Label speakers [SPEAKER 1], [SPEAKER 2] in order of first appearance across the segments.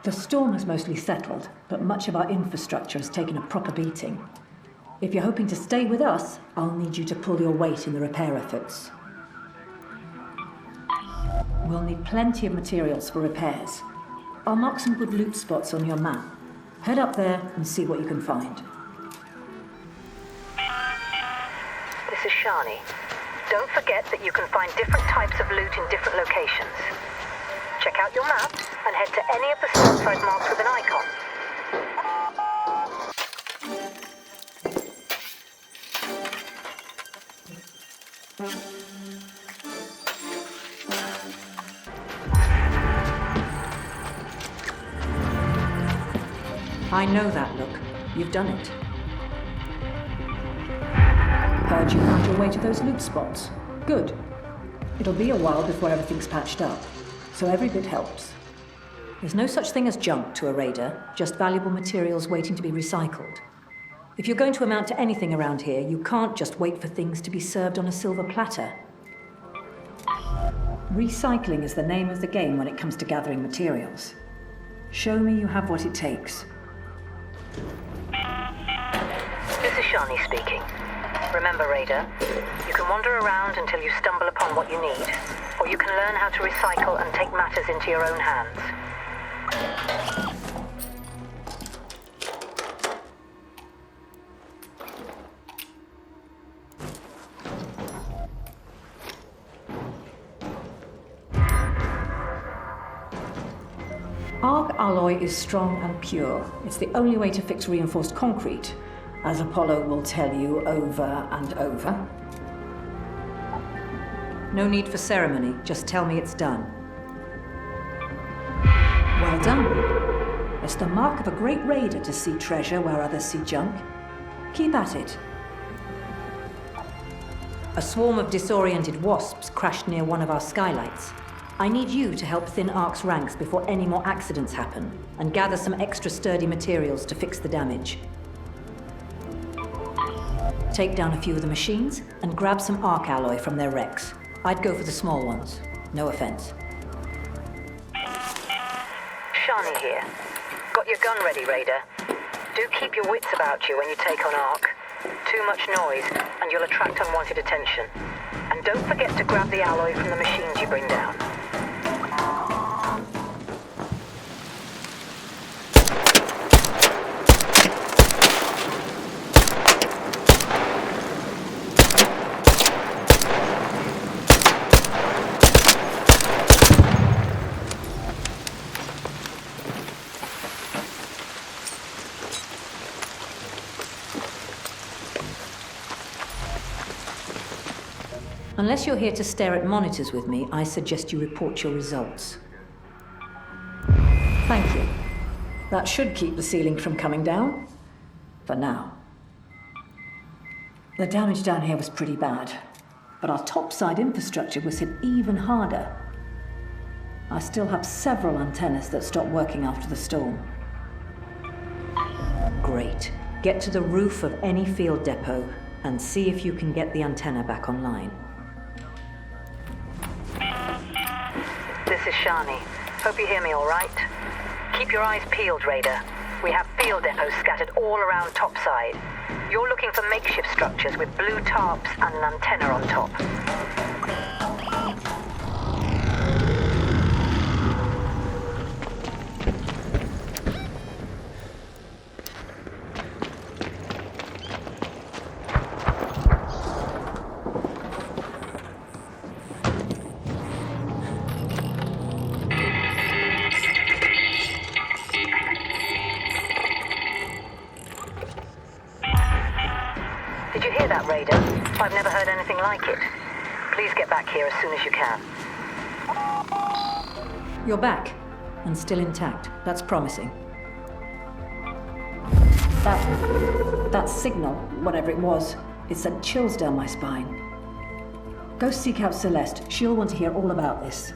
[SPEAKER 1] The storm has mostly settled, but much of our infrastructure has taken a proper beating. If you're hoping to stay with us, I'll need you to pull your weight in the repair efforts. We'll need plenty of materials for repairs. I'll mark some good loot spots on your map. Head up there and see what you can find.
[SPEAKER 2] This is Shani. Don't forget that you can find different types of loot in different locations. Check out your map and head to any of the store side marks with an icon.
[SPEAKER 1] I know that look. You've done it. Heard you found your way to those loot spots. Good. It'll be a while before everything's patched up, so every bit helps. There's no such thing as junk to a raider, just valuable materials waiting to be recycled. If you're going to amount to anything around here, you can't just wait for things to be served on a silver platter. Recycling is the name of the game when it comes to gathering materials. Show me you have what it takes.
[SPEAKER 2] This is Shani speaking. Remember, Raider, you can wander around until you stumble upon what you need, or you can learn how to recycle and take matters into your own hands.
[SPEAKER 1] Arc alloy is strong and pure. It's the only way to fix reinforced concrete, as Apollo will tell you over and over. No need for ceremony, just tell me it's done. Well done. It's the mark of a great raider to see treasure where others see junk. Keep at it. A swarm of disoriented wasps crashed near one of our skylights. I need you to help thin Ark's ranks before any more accidents happen, and gather some extra sturdy materials to fix the damage. Take down a few of the machines, and grab some Arc alloy from their wrecks. I'd go for the small ones. No offense.
[SPEAKER 2] Shani here. Got your gun ready, Raider. Do keep your wits about you when you take on Arc. Too much noise, and you'll attract unwanted attention. And don't forget to grab the alloy from the machines you bring down.
[SPEAKER 1] Unless you're here to stare at monitors with me, I suggest you report your results. Thank you. That should keep the ceiling from coming down. For now. The damage down here was pretty bad, but our topside infrastructure was hit even harder. I still have several antennas that stopped working after the storm. Great. Get to the roof of any field depot and see if you can get the antenna back online.
[SPEAKER 2] This is Shani. Hope you hear me all right. Keep your eyes peeled, Raider. We have field depots scattered all around topside. You're looking for makeshift structures with blue tarps and an antenna on top. Did you hear that, Raider? I've never heard anything like it. Please get back here as soon as you can.
[SPEAKER 1] You're back, and still intact. That's promising. That signal, whatever it was, it sent chills down my spine. Go seek out Celeste. She'll want to hear all about this.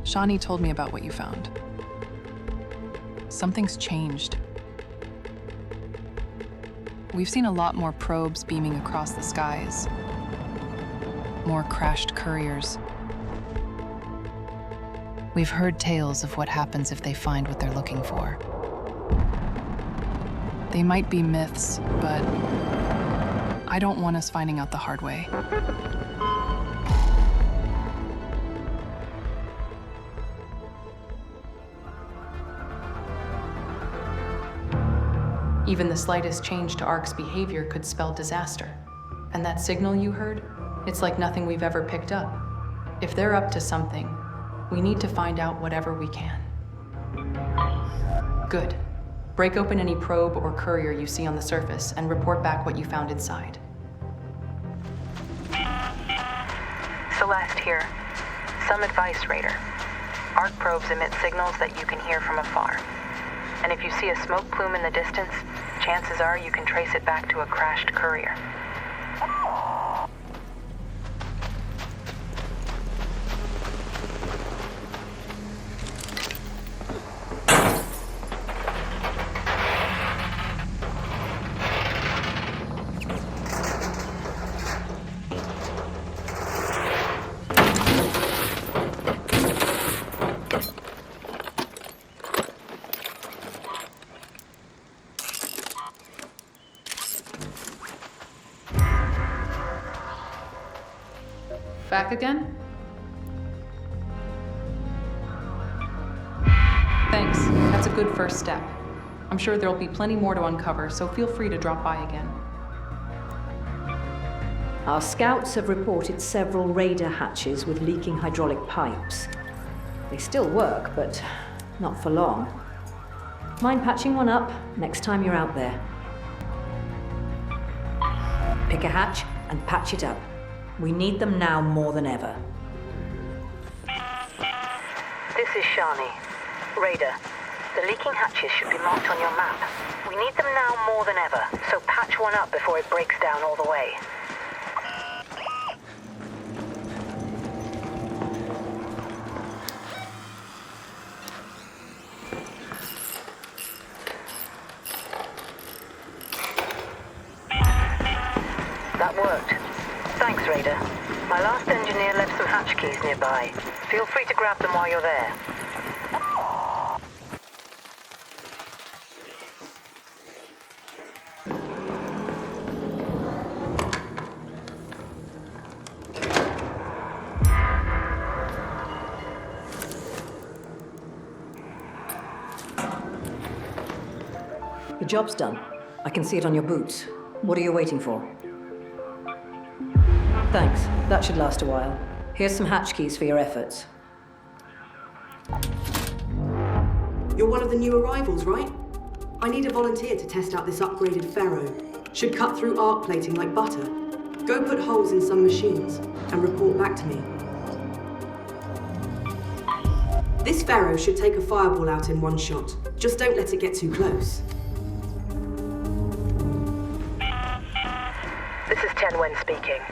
[SPEAKER 3] Shani told me about what you found. Something's changed. We've seen a lot more probes beaming across the skies. More crashed couriers. We've heard tales of what happens if they find what they're looking for. They might be myths, but I don't want us finding out the hard way. Even the slightest change to Ark's behavior could spell disaster. And that signal you heard? It's like nothing we've ever picked up. If they're up to something, we need to find out whatever we can. Good. Break open any probe or courier you see on the surface and report back what you found inside.
[SPEAKER 2] Celeste here. Some advice, Raider. Arc probes emit signals that you can hear from afar. And if you see a smoke plume in the distance, chances are you can trace it back to a crashed courier.
[SPEAKER 3] Back again? Thanks. That's a good first step. I'm sure there'll be plenty more to uncover, so feel free to drop by again.
[SPEAKER 1] Our scouts have reported several raider hatches with leaking hydraulic pipes. They still work, but not for long. Mind patching one up next time you're out there. Pick a hatch and patch it up. We need them now more than ever.
[SPEAKER 2] This is Shani. Raider, the leaking hatches should be marked on your map. We need them now more than ever, so patch one up before it breaks down all the way. That worked. Thanks, Raider. My last engineer left some hatch keys nearby. Feel free to grab them while you're there.
[SPEAKER 1] The job's done. I can see it on your boots. What are you waiting for? Thanks. That should last a while. Here's some hatch keys for your efforts.
[SPEAKER 4] You're one of the new arrivals, right? I need a volunteer to test out this upgraded ferro. Should cut through arc plating like butter. Go put holes in some machines and report back to me. This ferro should take a fireball out in one shot. Just don't let it get too close.
[SPEAKER 2] This is Tian Wen speaking.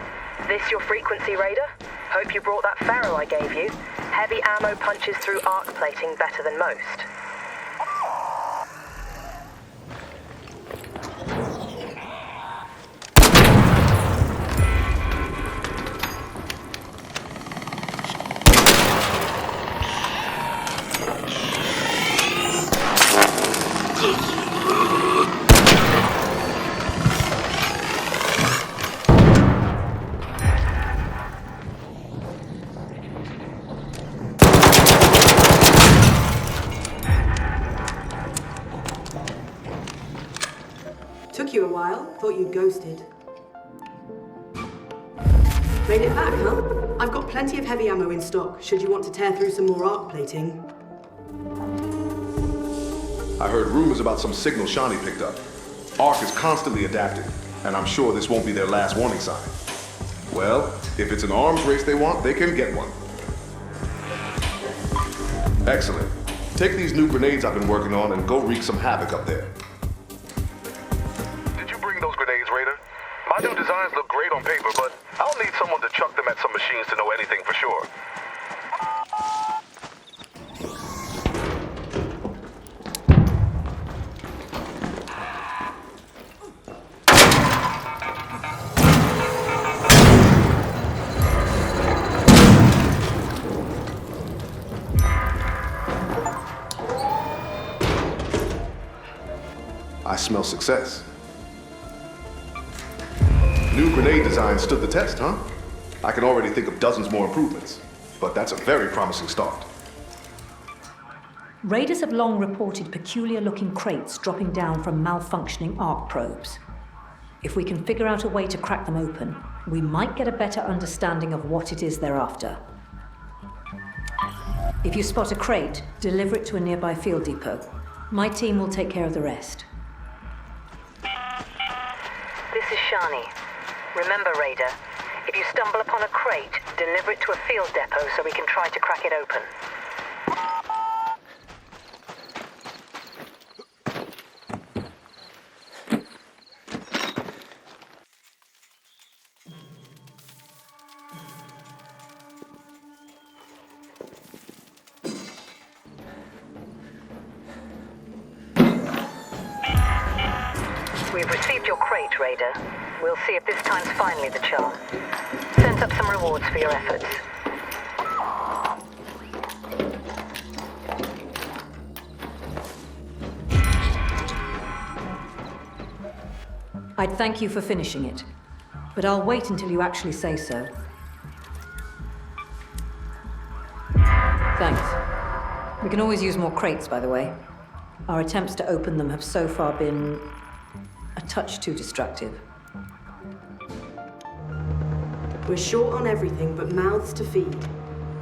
[SPEAKER 2] This your frequency, Raider? Hope you brought that ferro I gave you. Heavy ammo punches through arc plating better than most.
[SPEAKER 4] Took you a while, thought you'd ghosted. Made it back, huh? I've got plenty of heavy ammo in stock, should you want to tear through some more arc plating.
[SPEAKER 5] I heard rumors about some signal Shani picked up. Arc is constantly adapting, and I'm sure this won't be their last warning sign. Well, if it's an arms race they want, they can get one. Excellent. Take these new grenades I've been working on and go wreak some havoc up there.
[SPEAKER 6] Did you bring those grenades, Raider? My new designs look great on paper, but I'll need someone to chuck them at some machines to know anything for sure.
[SPEAKER 5] smell success. New grenade design stood the test, huh? I can already think of dozens more improvements, but that's a very promising start.
[SPEAKER 1] Raiders have long reported peculiar-looking crates dropping down from malfunctioning arc probes. If we can figure out a way to crack them open, we might get a better understanding of what it is they're after. If you spot a crate, deliver it to a nearby field depot. My team will take care of the rest.
[SPEAKER 2] This is Shani. Remember, Raider, if you stumble upon a crate, deliver it to a field depot so we can try to crack it open. We've received your crate, Raider. We'll see if this time's finally the charm. Send up some rewards for your efforts.
[SPEAKER 1] I'd thank you for finishing it, but I'll wait until you actually say so. Thanks. We can always use more crates, by the way. Our attempts to open them have so far been a touch too destructive.
[SPEAKER 4] We're short on everything but mouths to feed.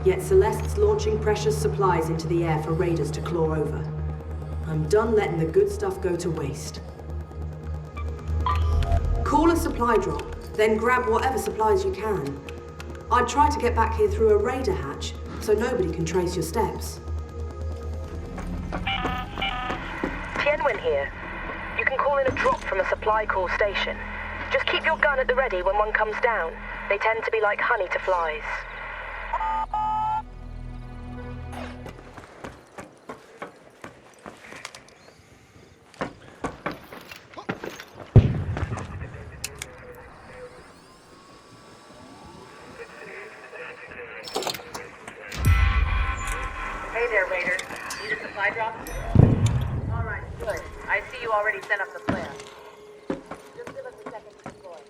[SPEAKER 4] Yet Celeste's launching precious supplies into the air for raiders to claw over. I'm done letting the good stuff go to waste. Call a supply drop, then grab whatever supplies you can. I'd try to get back here through a raider hatch, so nobody can trace your steps.
[SPEAKER 2] Tian Wen here. You can call in a drop from a supply call station. Just keep your gun at the ready when one comes down. They tend to be like honey to flies.
[SPEAKER 7] Hey there, Raider. Need a supply drop? All right, good. I see you already sent up the plan. Just give us a second to deploy.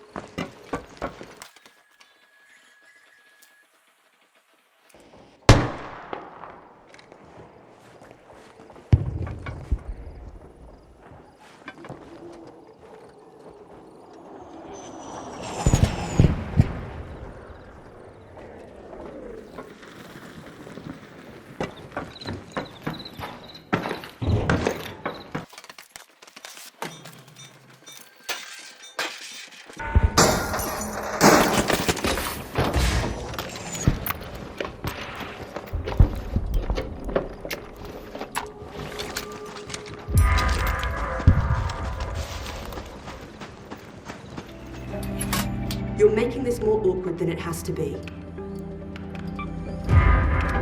[SPEAKER 4] You're making this more awkward than it has to be.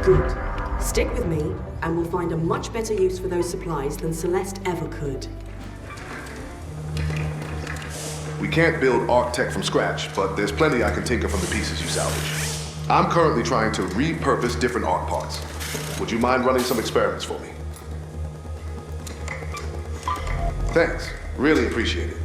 [SPEAKER 4] Good. Stick with me, and we'll find a much better use for those supplies than Celeste ever could.
[SPEAKER 5] We can't build arc tech from scratch, but there's plenty I can tinker from the pieces you salvage. I'm currently trying to repurpose different arc parts. Would you mind running some experiments for me? Thanks. Really appreciate it.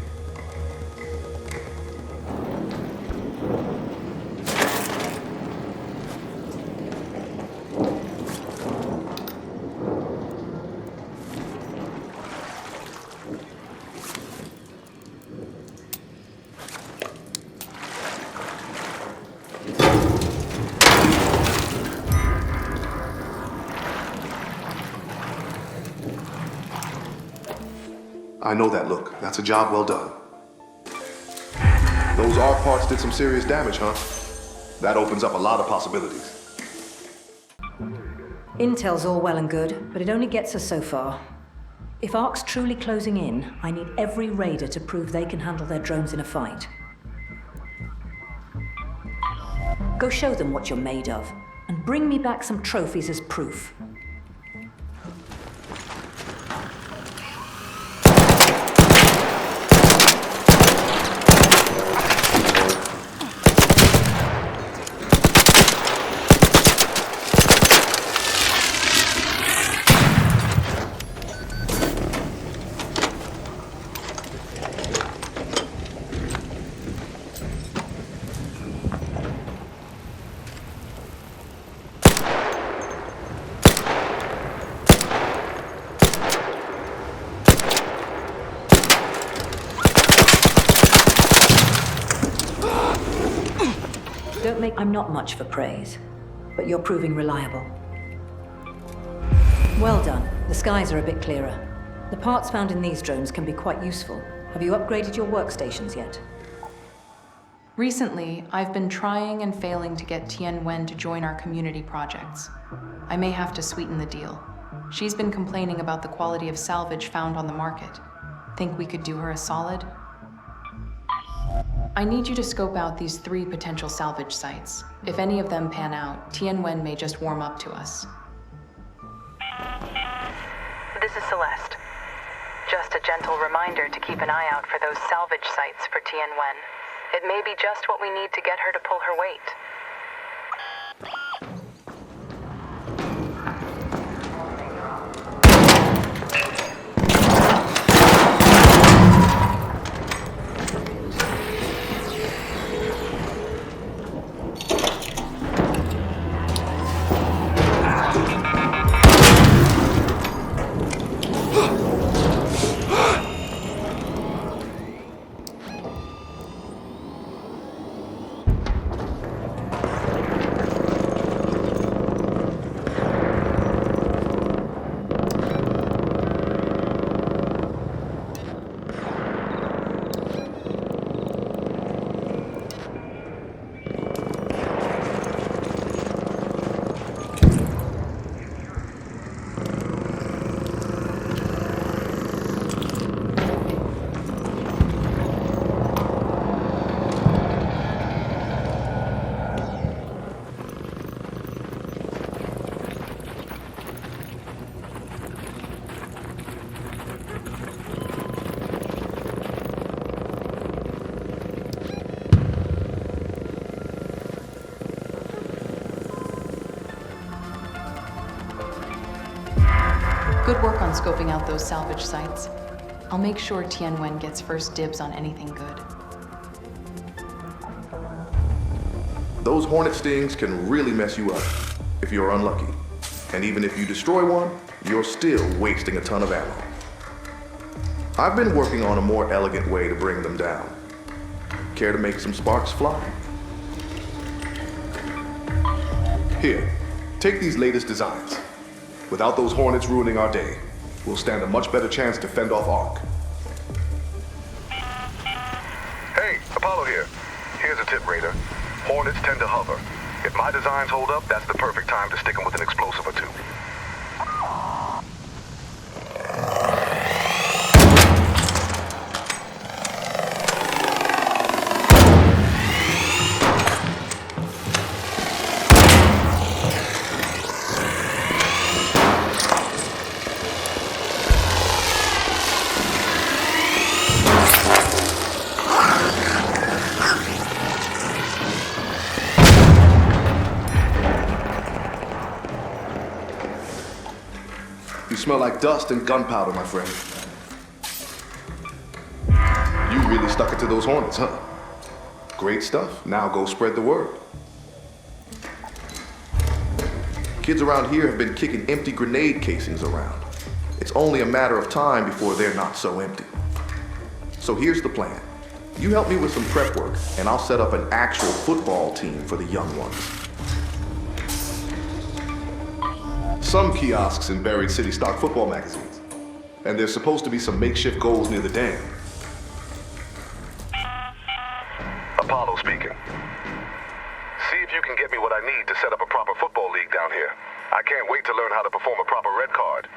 [SPEAKER 5] I know that look. That's a job well done. Those arc parts did some serious damage, huh? That opens up a lot of possibilities.
[SPEAKER 1] Intel's all well and good, but it only gets us so far. If Ark's truly closing in, I need every raider to prove they can handle their drones in a fight. Go show them what you're made of, and bring me back some trophies as proof. I'm not much for praise, but you're proving reliable. Well done. The skies are a bit clearer. The parts found in these drones can be quite useful. Have you upgraded your workstations yet?
[SPEAKER 3] Recently, I've been trying and failing to get Tian Wen to join our community projects. I may have to sweeten the deal. She's been complaining about the quality of salvage found on the market. Think we could do her a solid? I need you to scope out these 3 potential salvage sites. If any of them pan out, Tian Wen may just warm up to us.
[SPEAKER 2] This is Celeste. Just a gentle reminder to keep an eye out for those salvage sites for Tian Wen. It may be just what we need to get her to pull her weight.
[SPEAKER 3] Good work on scoping out those salvage sites. I'll make sure Tian Wen gets first dibs on anything good.
[SPEAKER 5] Those hornet stings can really mess you up if you're unlucky. And even if you destroy one, you're still wasting a ton of ammo. I've been working on a more elegant way to bring them down. Care to make some sparks fly? Here, take these latest designs. Without those hornets ruining our day, we'll stand a much better chance to fend off Ark.
[SPEAKER 6] Hey, Apollo here. Here's a tip, Raider. Hornets tend to hover. If my designs hold up, that's the perfect time to stick them with an explosive or two.
[SPEAKER 5] Smell like dust and gunpowder, my friend. You really stuck it to those hornets, huh? Great stuff. Now go spread the word. Kids around here have been kicking empty grenade casings around. It's only a matter of time before they're not so empty. So here's the plan. You help me with some prep work, and I'll set up an actual football team for the young ones. Some kiosks in buried city stock football magazines. And there's supposed to be some makeshift goals near the dam.
[SPEAKER 6] Apollo speaking. See if you can get me what I need to set up a proper football league down here. I can't wait to learn how to perform a proper red card.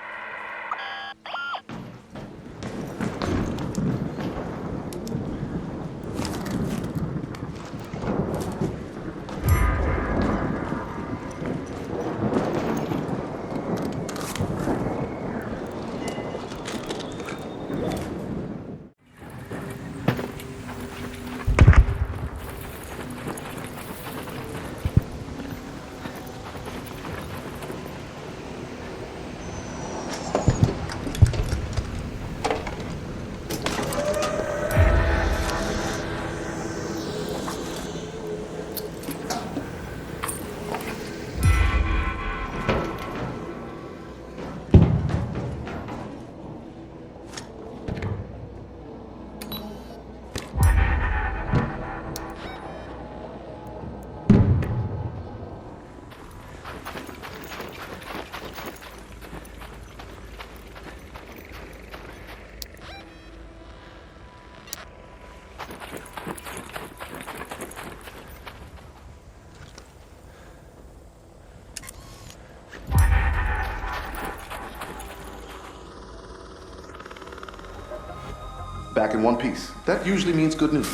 [SPEAKER 5] back in one piece. That usually means good news.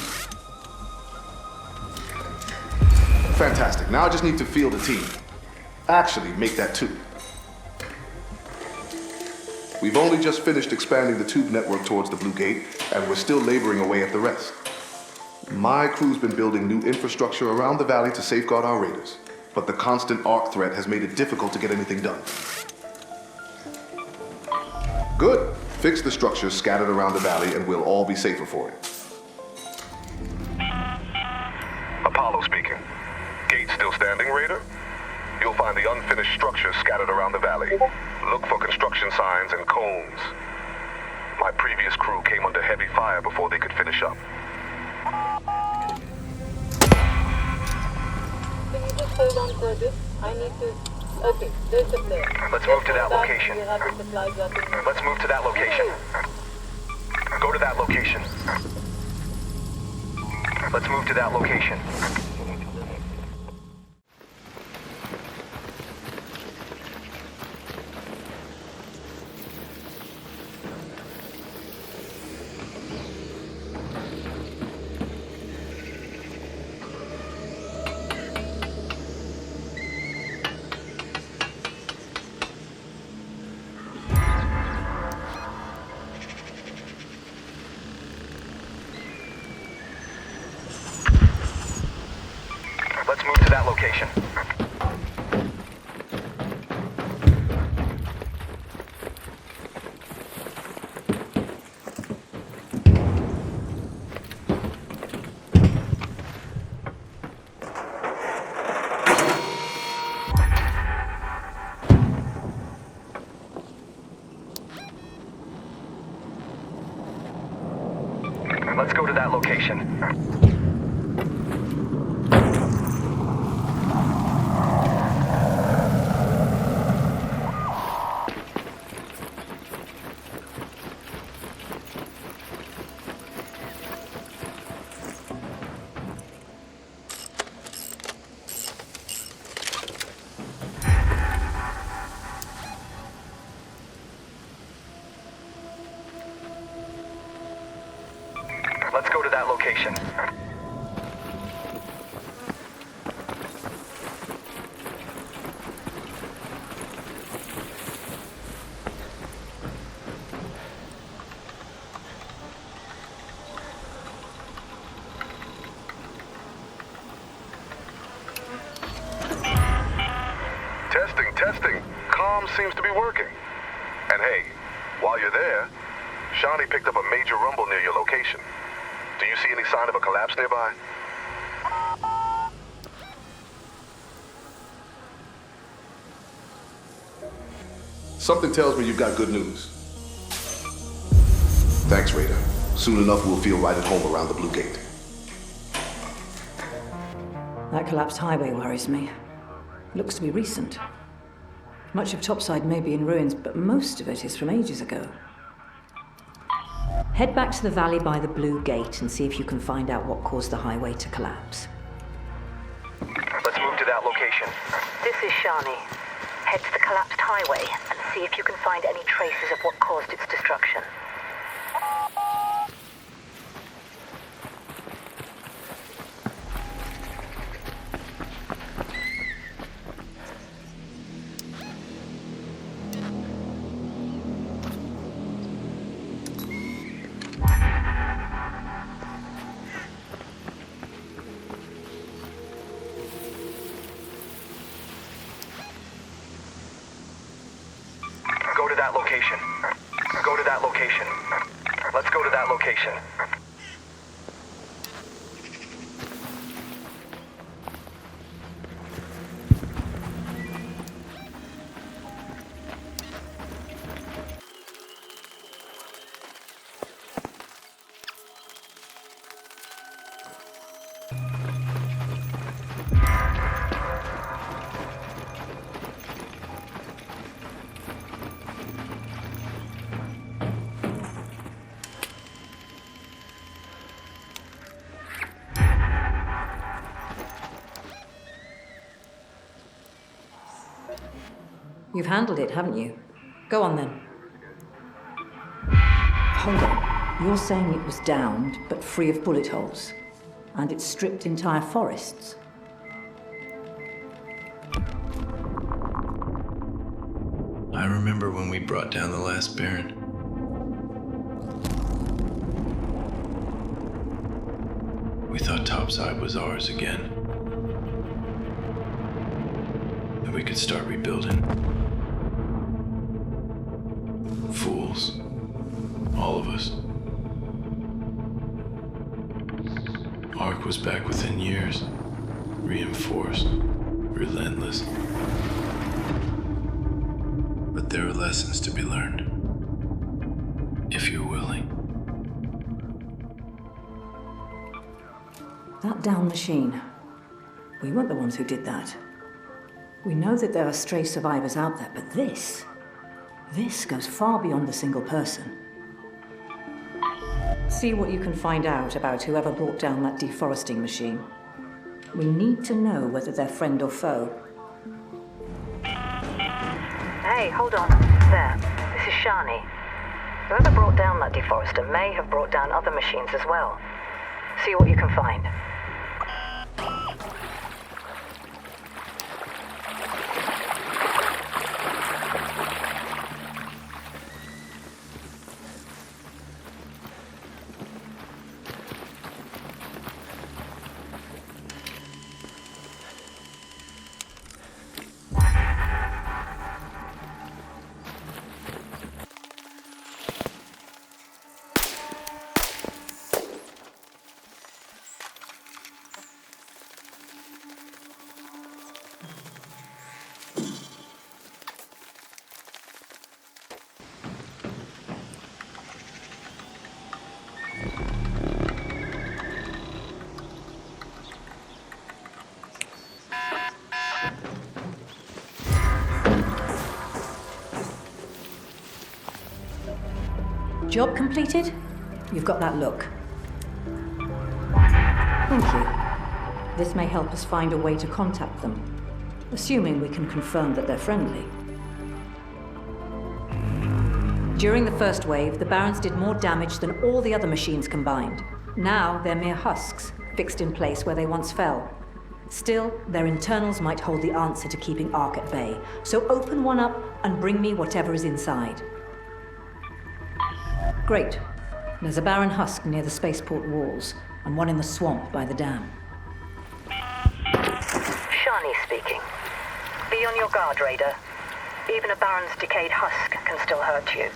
[SPEAKER 5] Fantastic. Now I just need to field a team. Actually, make that 2. We've only just finished expanding the tube network towards the Blue Gate, and we're still laboring away at the rest. My crew's been building new infrastructure around the valley to safeguard our raiders, but the constant arc threat has made it difficult to get anything done. Good. Fix the structures scattered around the valley and we'll all be safer for it.
[SPEAKER 6] Apollo speaking. Gate still standing, Raider? You'll find the unfinished structures scattered around the valley. Look for construction signs and cones. My previous crew came under heavy fire before they could finish up.
[SPEAKER 7] Can you just hold on for a bit? I need to... Okay, there's the flare.
[SPEAKER 6] Let's move to that location.
[SPEAKER 7] We have the supply drop in.
[SPEAKER 6] Let's move to that location. Go to that location. Let's move to that location. Let's move to that location. Let's go to that location. Let's go to that location. Testing. Comm seems to be working. And hey, while you're there, Shani picked up a major rumble near your location. Do you see any sign of a collapse nearby?
[SPEAKER 5] Something tells me you've got good news. Thanks, Raider. Soon enough we'll feel right at home around the Blue Gate.
[SPEAKER 1] That collapsed highway worries me. Looks to be recent. Much of Topside may be in ruins, but most of it is from ages ago. Head back to the valley by the Blue Gate and see if you can find out what caused the highway to collapse.
[SPEAKER 6] Let's move to that location.
[SPEAKER 2] This is Shani. Head to the collapsed highway and see if you can find any traces of what caused its destruction.
[SPEAKER 6] Go to that location. Go to that location. Let's go to that location.
[SPEAKER 1] You've handled it, haven't you? Go on then. Hold on. You're saying it was downed, but free of bullet holes. And it stripped entire forests.
[SPEAKER 8] I remember when we brought down the last Baron. We thought topside was ours again. That we could start rebuilding. Fools. All of us. Ark was back within years. Reinforced. Relentless. But there are lessons to be learned. If you're willing.
[SPEAKER 1] That down machine. We weren't the ones who did that. We know that there are stray survivors out there, but this goes far beyond a single person. See what you can find out about whoever brought down that deforesting machine. We need to know whether they're friend or foe.
[SPEAKER 2] Hey, hold on. There. This is Shani. Whoever brought down that deforester may have brought down other machines as well. See what you can find.
[SPEAKER 1] Job completed? You've got that look. Thank you. This may help us find a way to contact them, assuming we can confirm that they're friendly. During the first wave, the Barons did more damage than all the other machines combined. Now they're mere husks, fixed in place where they once fell. Still, their internals might hold the answer to keeping Ark at bay, so open one up and bring me whatever is inside. Great. There's a Baron husk near the spaceport walls, and one in the swamp by the dam.
[SPEAKER 2] Shani speaking. Be on your guard, Raider. Even a Baron's decayed husk can still hurt you.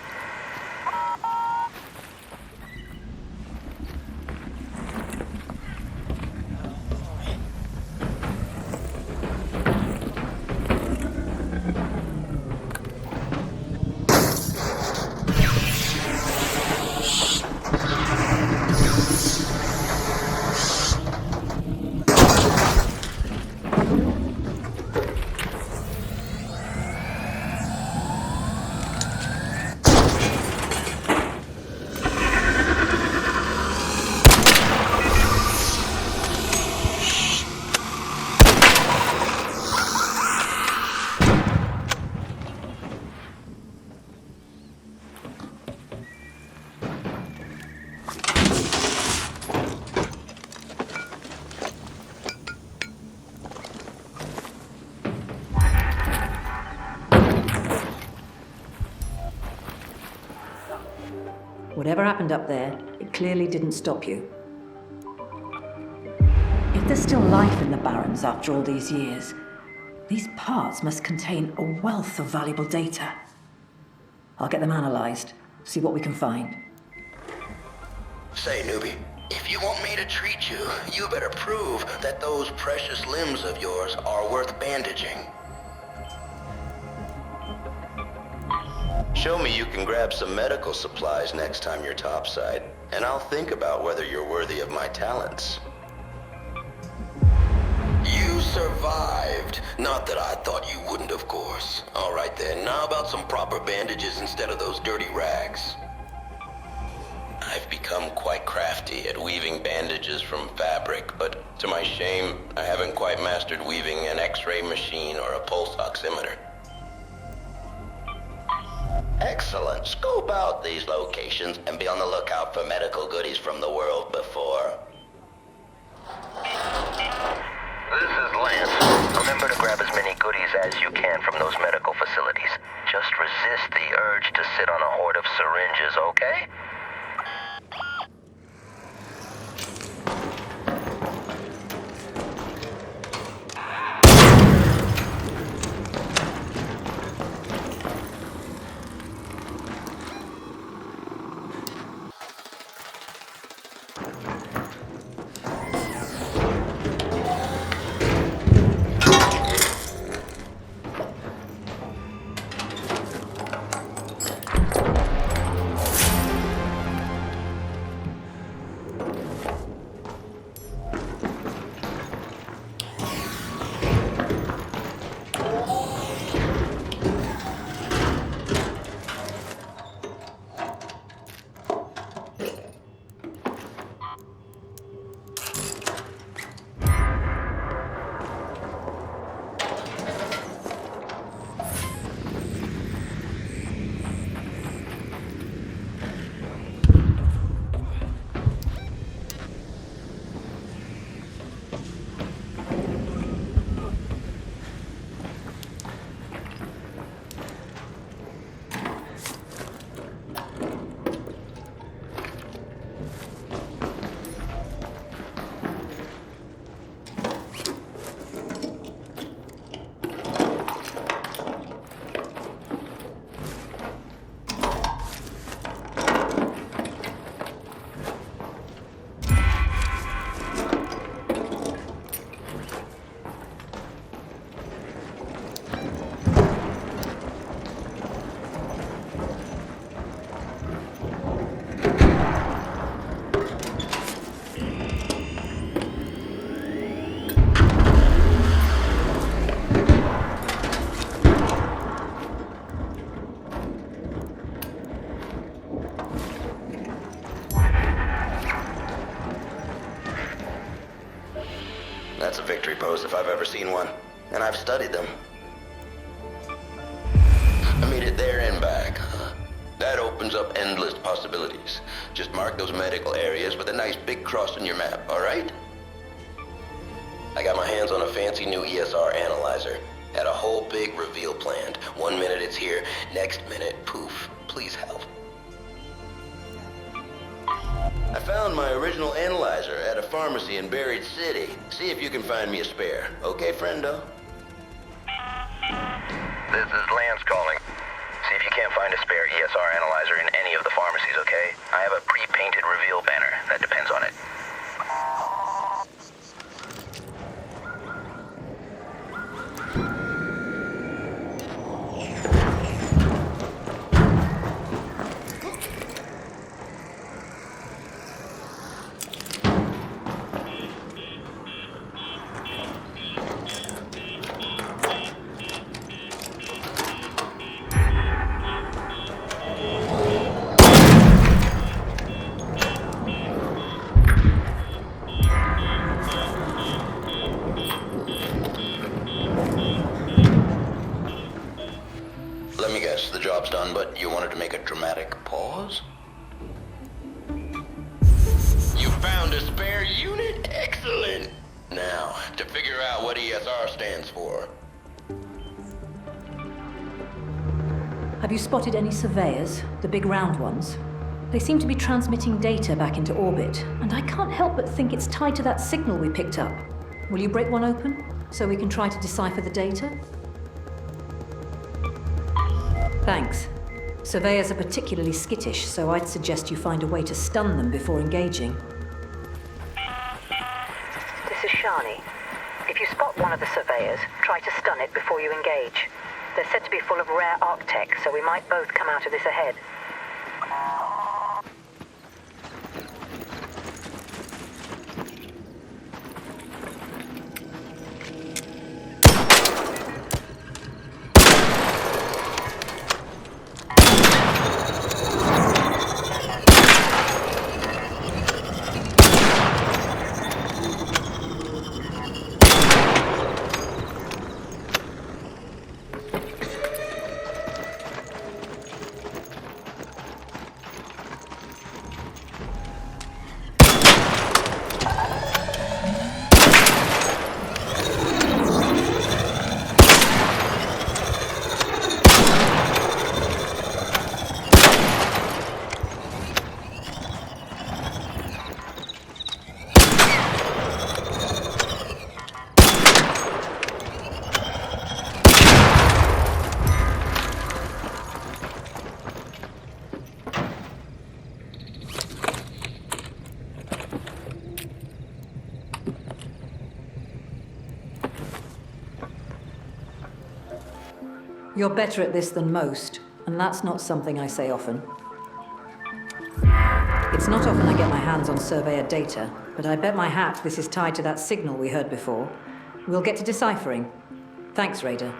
[SPEAKER 1] Whatever happened up there, it clearly didn't stop you. If there's still life in the Barons after all these years, these parts must contain a wealth of valuable data. I'll get them analyzed, see what we can find.
[SPEAKER 9] Say, newbie, if you want me to treat you, you better prove that those precious limbs of yours are worth bandaging. Show me you can grab some medical supplies next time you're topside, and I'll think about whether you're worthy of my talents. You survived. Not that I thought you wouldn't, of course. All right then, now about some proper bandages instead of those dirty rags. I've become quite crafty at weaving bandages from fabric, but to my shame, I haven't quite mastered weaving an X-ray machine or a pulse oximeter. Excellent. Scope out these locations and be on the lookout for medical goodies from the world before. This is Lance. Remember to grab as many goodies as you can from those medical facilities. Just resist the urge to sit on a horde of syringes, okay? That's a victory pose if I've ever seen one, and I've studied them. I made it there and back. That opens up endless possibilities. Just mark those medical areas with a nice big cross on your map, all right? I got my hands on a fancy new ESR analyzer. Had a whole big reveal planned. 1 minute it's here, next minute, poof. Please help. I found my original analyzer at a pharmacy in Buried City. See if you can find me a spare. Okay, friendo? This is Lance calling. See if you can't find a spare ESR analyzer in any of the pharmacies, okay? I have a pre-painted reveal banner that depends on it. Done, but you wanted to make a dramatic pause? You found a spare unit? Excellent! Now, to figure out what ESR stands for.
[SPEAKER 1] Have you spotted any surveyors? The big round ones? They seem to be transmitting data back into orbit, and I can't help but think it's tied to that signal we picked up. Will you break one open, so we can try to decipher the data? Thanks. Surveyors are particularly skittish, so I'd suggest you find a way to stun them before engaging.
[SPEAKER 2] This is Shani. If you spot one of the surveyors, try to stun it before you engage. They're said to be full of rare arc tech, so we might both come out of this ahead.
[SPEAKER 1] You're better at this than most, and that's not something I say often. It's not often I get my hands on Surveyor data, but I bet my hat this is tied to that signal we heard before. We'll get to deciphering. Thanks, Raider.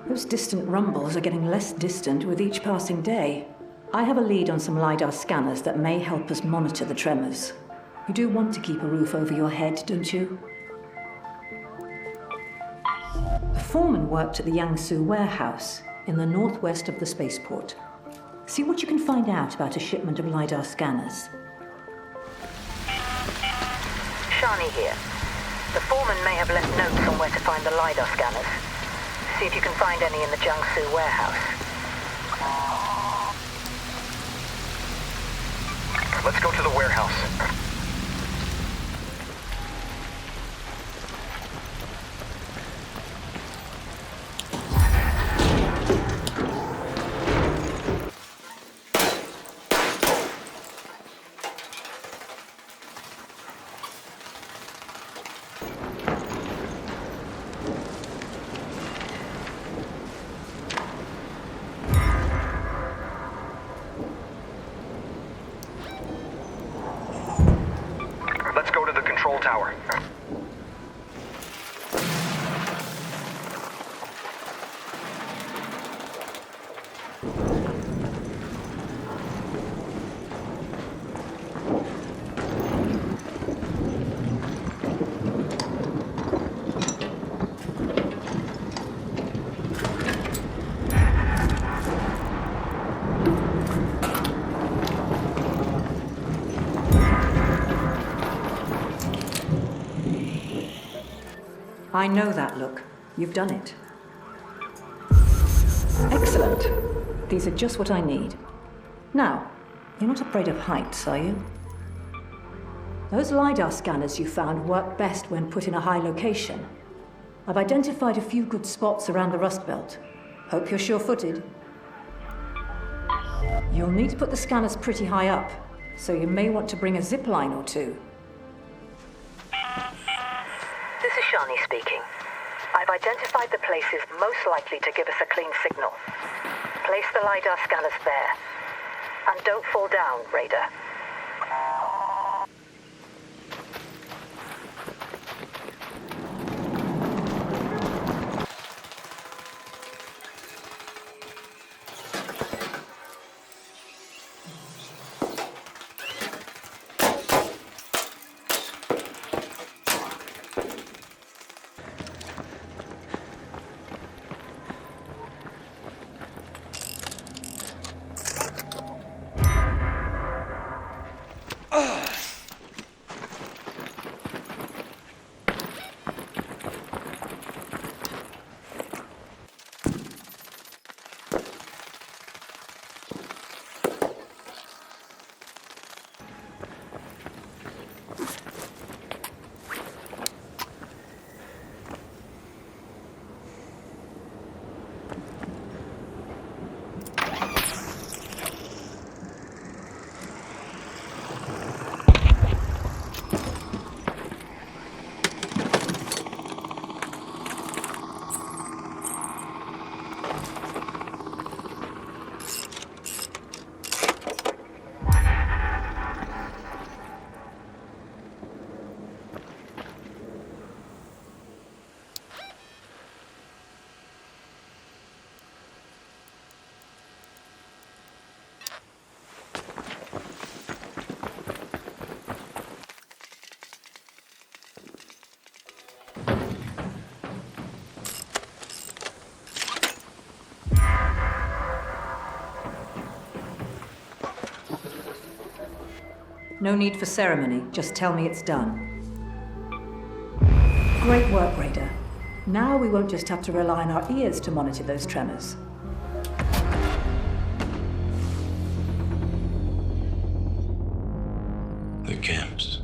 [SPEAKER 1] Those distant rumbles are getting less distant with each passing day. I have a lead on some LiDAR scanners that may help us monitor the tremors. You do want to keep a roof over your head, don't you? The foreman worked at the Yangsu warehouse in the northwest of the spaceport. See what you can find out about a shipment of LiDAR scanners.
[SPEAKER 2] Shani here. The foreman may have left notes on where to find the LiDAR scanners. See if you can find any in the Jiangsu warehouse.
[SPEAKER 10] Let's go to the warehouse. Tower.
[SPEAKER 1] I know that look. You've done it. Excellent. These are just what I need. Now, you're not afraid of heights, are you? Those LiDAR scanners you found work best when put in a high location. I've identified a few good spots around the Rust Belt. Hope you're sure-footed. You'll need to put the scanners pretty high up, so you may want to bring a zip line or two.
[SPEAKER 2] This is Shani speaking. I've identified the places most likely to give us a clean signal. Place the LiDAR scanners there. And don't fall down, Raider.
[SPEAKER 1] No need for ceremony, just tell me it's done. Great work, Raider. Now we won't just have to rely on our ears to monitor those tremors.
[SPEAKER 8] The camps.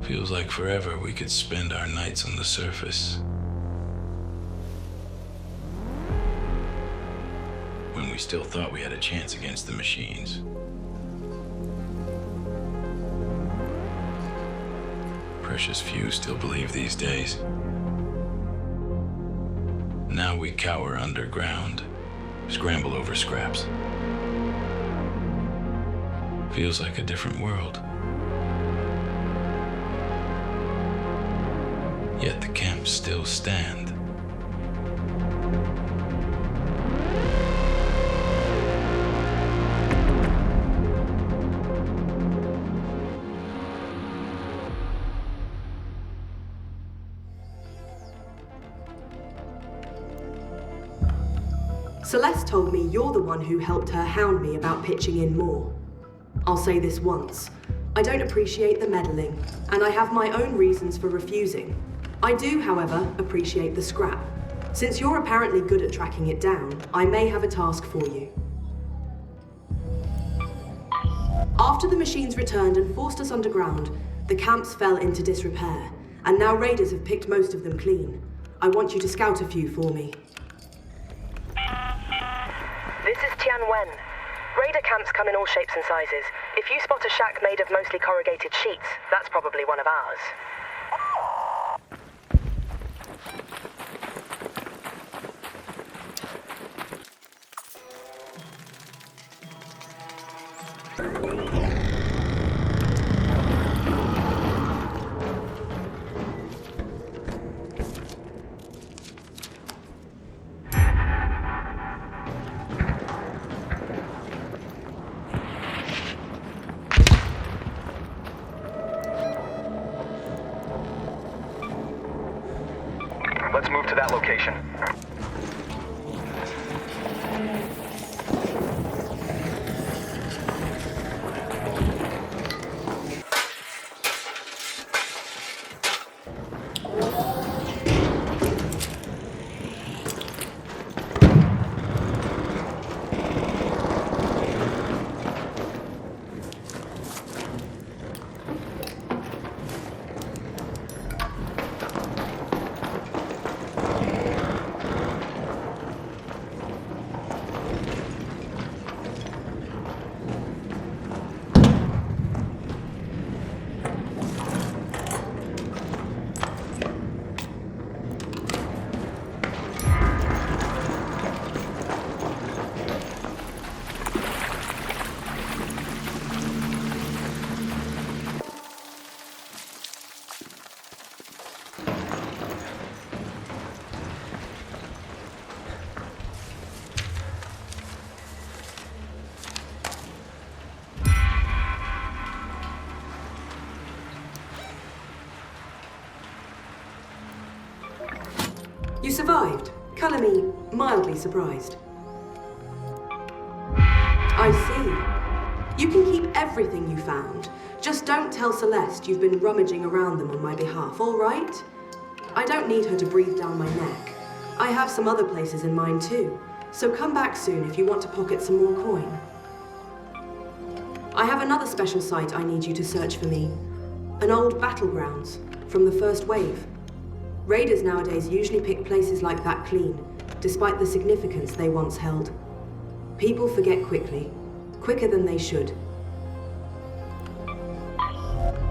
[SPEAKER 8] Feels like forever we could spend our nights on the surface. When we still thought we had a chance against the machines. Precious few still believe these days. Now we cower underground, scramble over scraps. Feels like a different world. Yet the camps still stand.
[SPEAKER 4] Celeste told me you're the one who helped her hound me about pitching in more. I'll say this once. I don't appreciate the meddling, and I have my own reasons for refusing. I do, however, appreciate the scrap. Since you're apparently good at tracking it down, I may have a task for you. After the machines returned and forced us underground, the camps fell into disrepair, and now raiders have picked most of them clean. I want you to scout a few for me.
[SPEAKER 11] This is Tian Wen. Raider camps come in all shapes and sizes. If you spot a shack made of mostly corrugated sheets, that's probably one of ours.
[SPEAKER 10] Let's move to that location.
[SPEAKER 4] You survived. Color me mildly surprised. I see. You can keep everything you found. Just don't tell Celeste you've been rummaging around them on my behalf, all right? I don't need her to breathe down my neck. I have some other places in mind too, so come back soon if you want to pocket some more coin. I have another special site I need you to search for me. An old battlegrounds from the first wave. Raiders nowadays usually pick places like that clean, despite the significance they once held. People forget quickly, quicker than they should.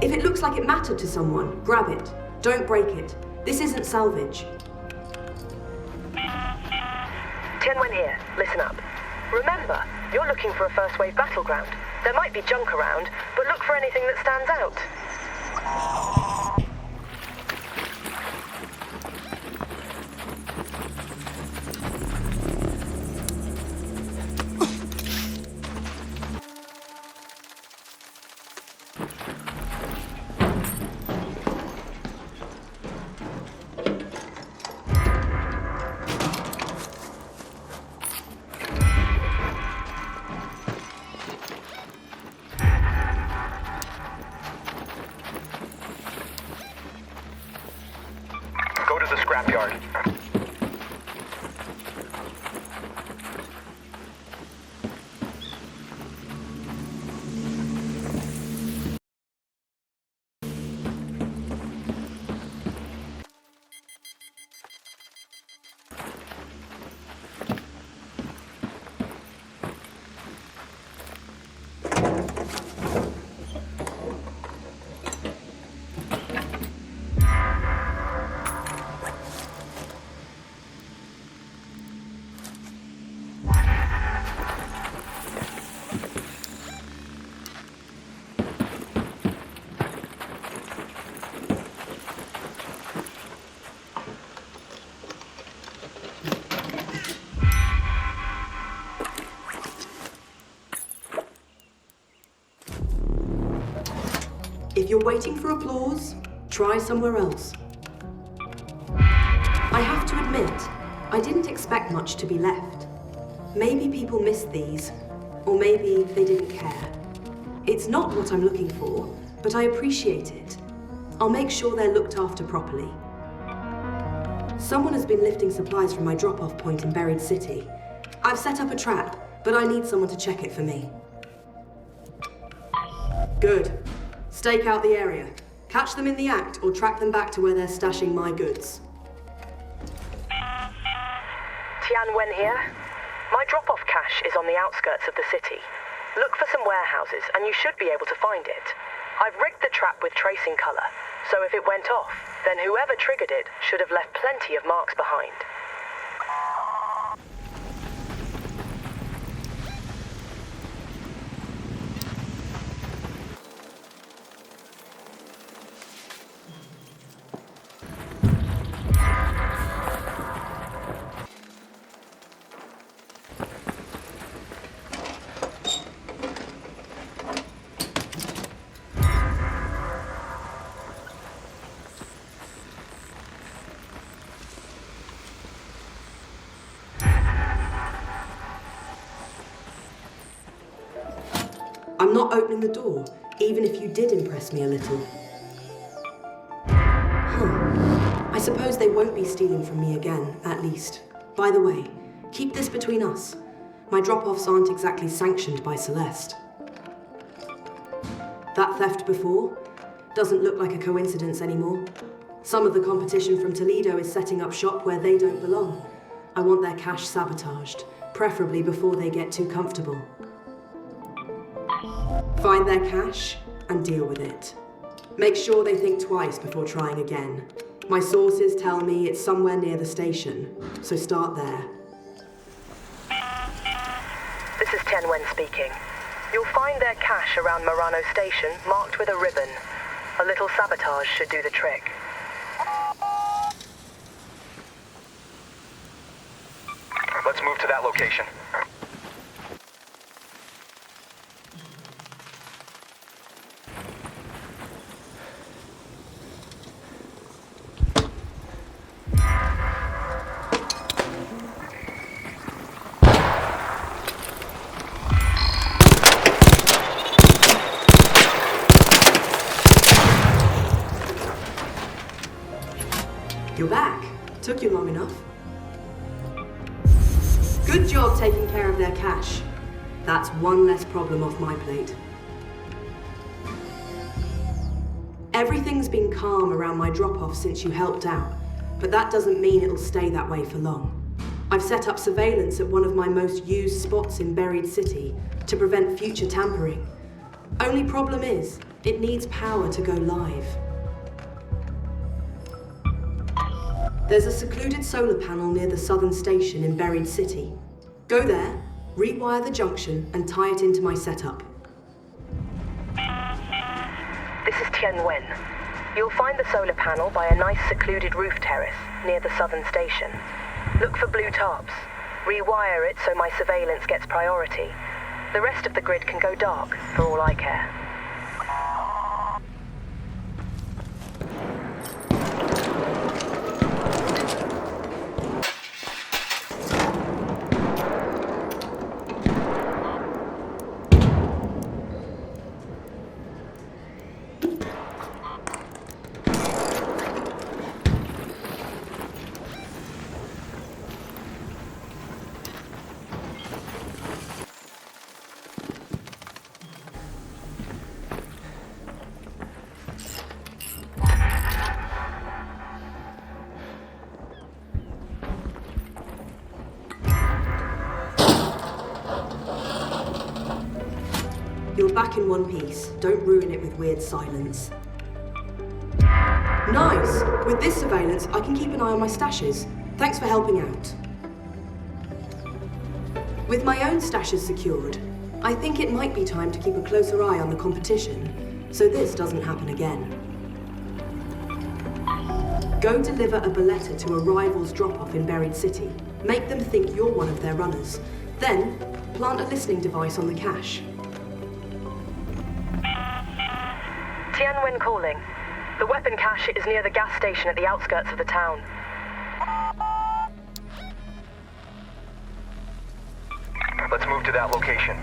[SPEAKER 4] If it looks like it mattered to someone, grab it. Don't break it. This isn't salvage.
[SPEAKER 11] Tian Wen here. Listen up. Remember, you're looking for a first wave battleground. There might be junk around, but look for anything that stands out.
[SPEAKER 10] Scrapyard.
[SPEAKER 4] If you're waiting for applause, try somewhere else. I have to admit, I didn't expect much to be left. Maybe people missed these, or maybe they didn't care. It's not what I'm looking for, but I appreciate it. I'll make sure they're looked after properly. Someone has been lifting supplies from my drop-off point in Buried City. I've set up a trap, but I need someone to check it for me. Good. Stake out the area. Catch them in the act, or track them back to where they're stashing my goods.
[SPEAKER 11] Tian Wen here. My drop-off cache is on the outskirts of the city. Look for some warehouses, and you should be able to find it. I've rigged the trap with tracing color, so if it went off, then whoever triggered it should have left plenty of marks behind.
[SPEAKER 4] I'm not opening the door, even if you did impress me a little. I suppose they won't be stealing from me again, at least. By the way, keep this between us. My drop-offs aren't exactly sanctioned by Celeste. That theft before doesn't look like a coincidence anymore. Some of the competition from Toledo is setting up shop where they don't belong. I want their cash sabotaged, preferably before they get too comfortable. Find their cache and deal with it. Make sure they think twice before trying again. My sources tell me it's somewhere near the station, so start there.
[SPEAKER 11] This is Tian Wen speaking. You'll find their cache around Murano Station marked with a ribbon. A little sabotage should do the trick.
[SPEAKER 10] Let's move to that location.
[SPEAKER 4] You're back. Took you long enough. Good job taking care of their cache. That's one less problem off my plate. Everything's been calm around my drop-off since you helped out, but that doesn't mean it'll stay that way for long. I've set up surveillance at one of my most used spots in Buried City to prevent future tampering. Only problem is, it needs power to go live. There's a secluded solar panel near the southern station in Buried City. Go there, rewire the junction, and tie it into my setup.
[SPEAKER 11] This is Tian Wen. You'll find the solar panel by a nice secluded roof terrace near the southern station. Look for blue tarps. Rewire it so my surveillance gets priority. The rest of the grid can go dark, for all I care.
[SPEAKER 4] You're back in one piece. Don't ruin it with weird silence. Nice! With this surveillance, I can keep an eye on my stashes. Thanks for helping out. With my own stashes secured, I think it might be time to keep a closer eye on the competition, so this doesn't happen again. Go deliver a Balletta to a rival's drop-off in Buried City. Make them think you're one of their runners. Then, plant a listening device on the cache.
[SPEAKER 11] Tian Wen calling. The weapon cache is near the gas station at the outskirts of the town.
[SPEAKER 10] Let's move to that location.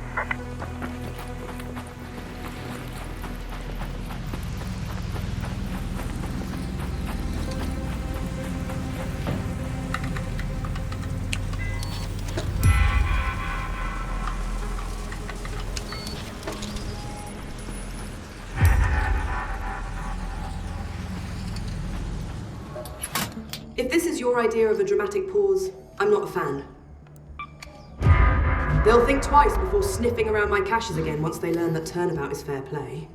[SPEAKER 4] If this is your idea of a dramatic pause, I'm not a fan. They'll think twice before sniffing around my caches again once they learn that Turnabout is fair play.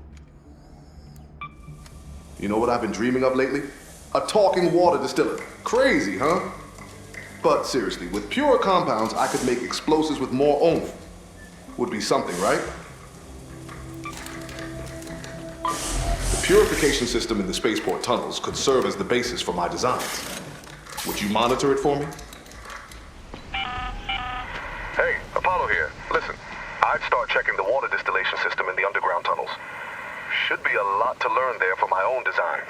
[SPEAKER 5] You know what I've been dreaming of lately? A talking water distiller. Crazy, huh? But seriously, with pure compounds, I could make explosives with more oomph. Would be something, right? The purification system in the spaceport tunnels could serve as the basis for my designs. Would you monitor it for me?
[SPEAKER 6] Hey, Apollo here. Listen, I'd start checking the water distillation system in the underground tunnels. Should be a lot to learn there for my own designs.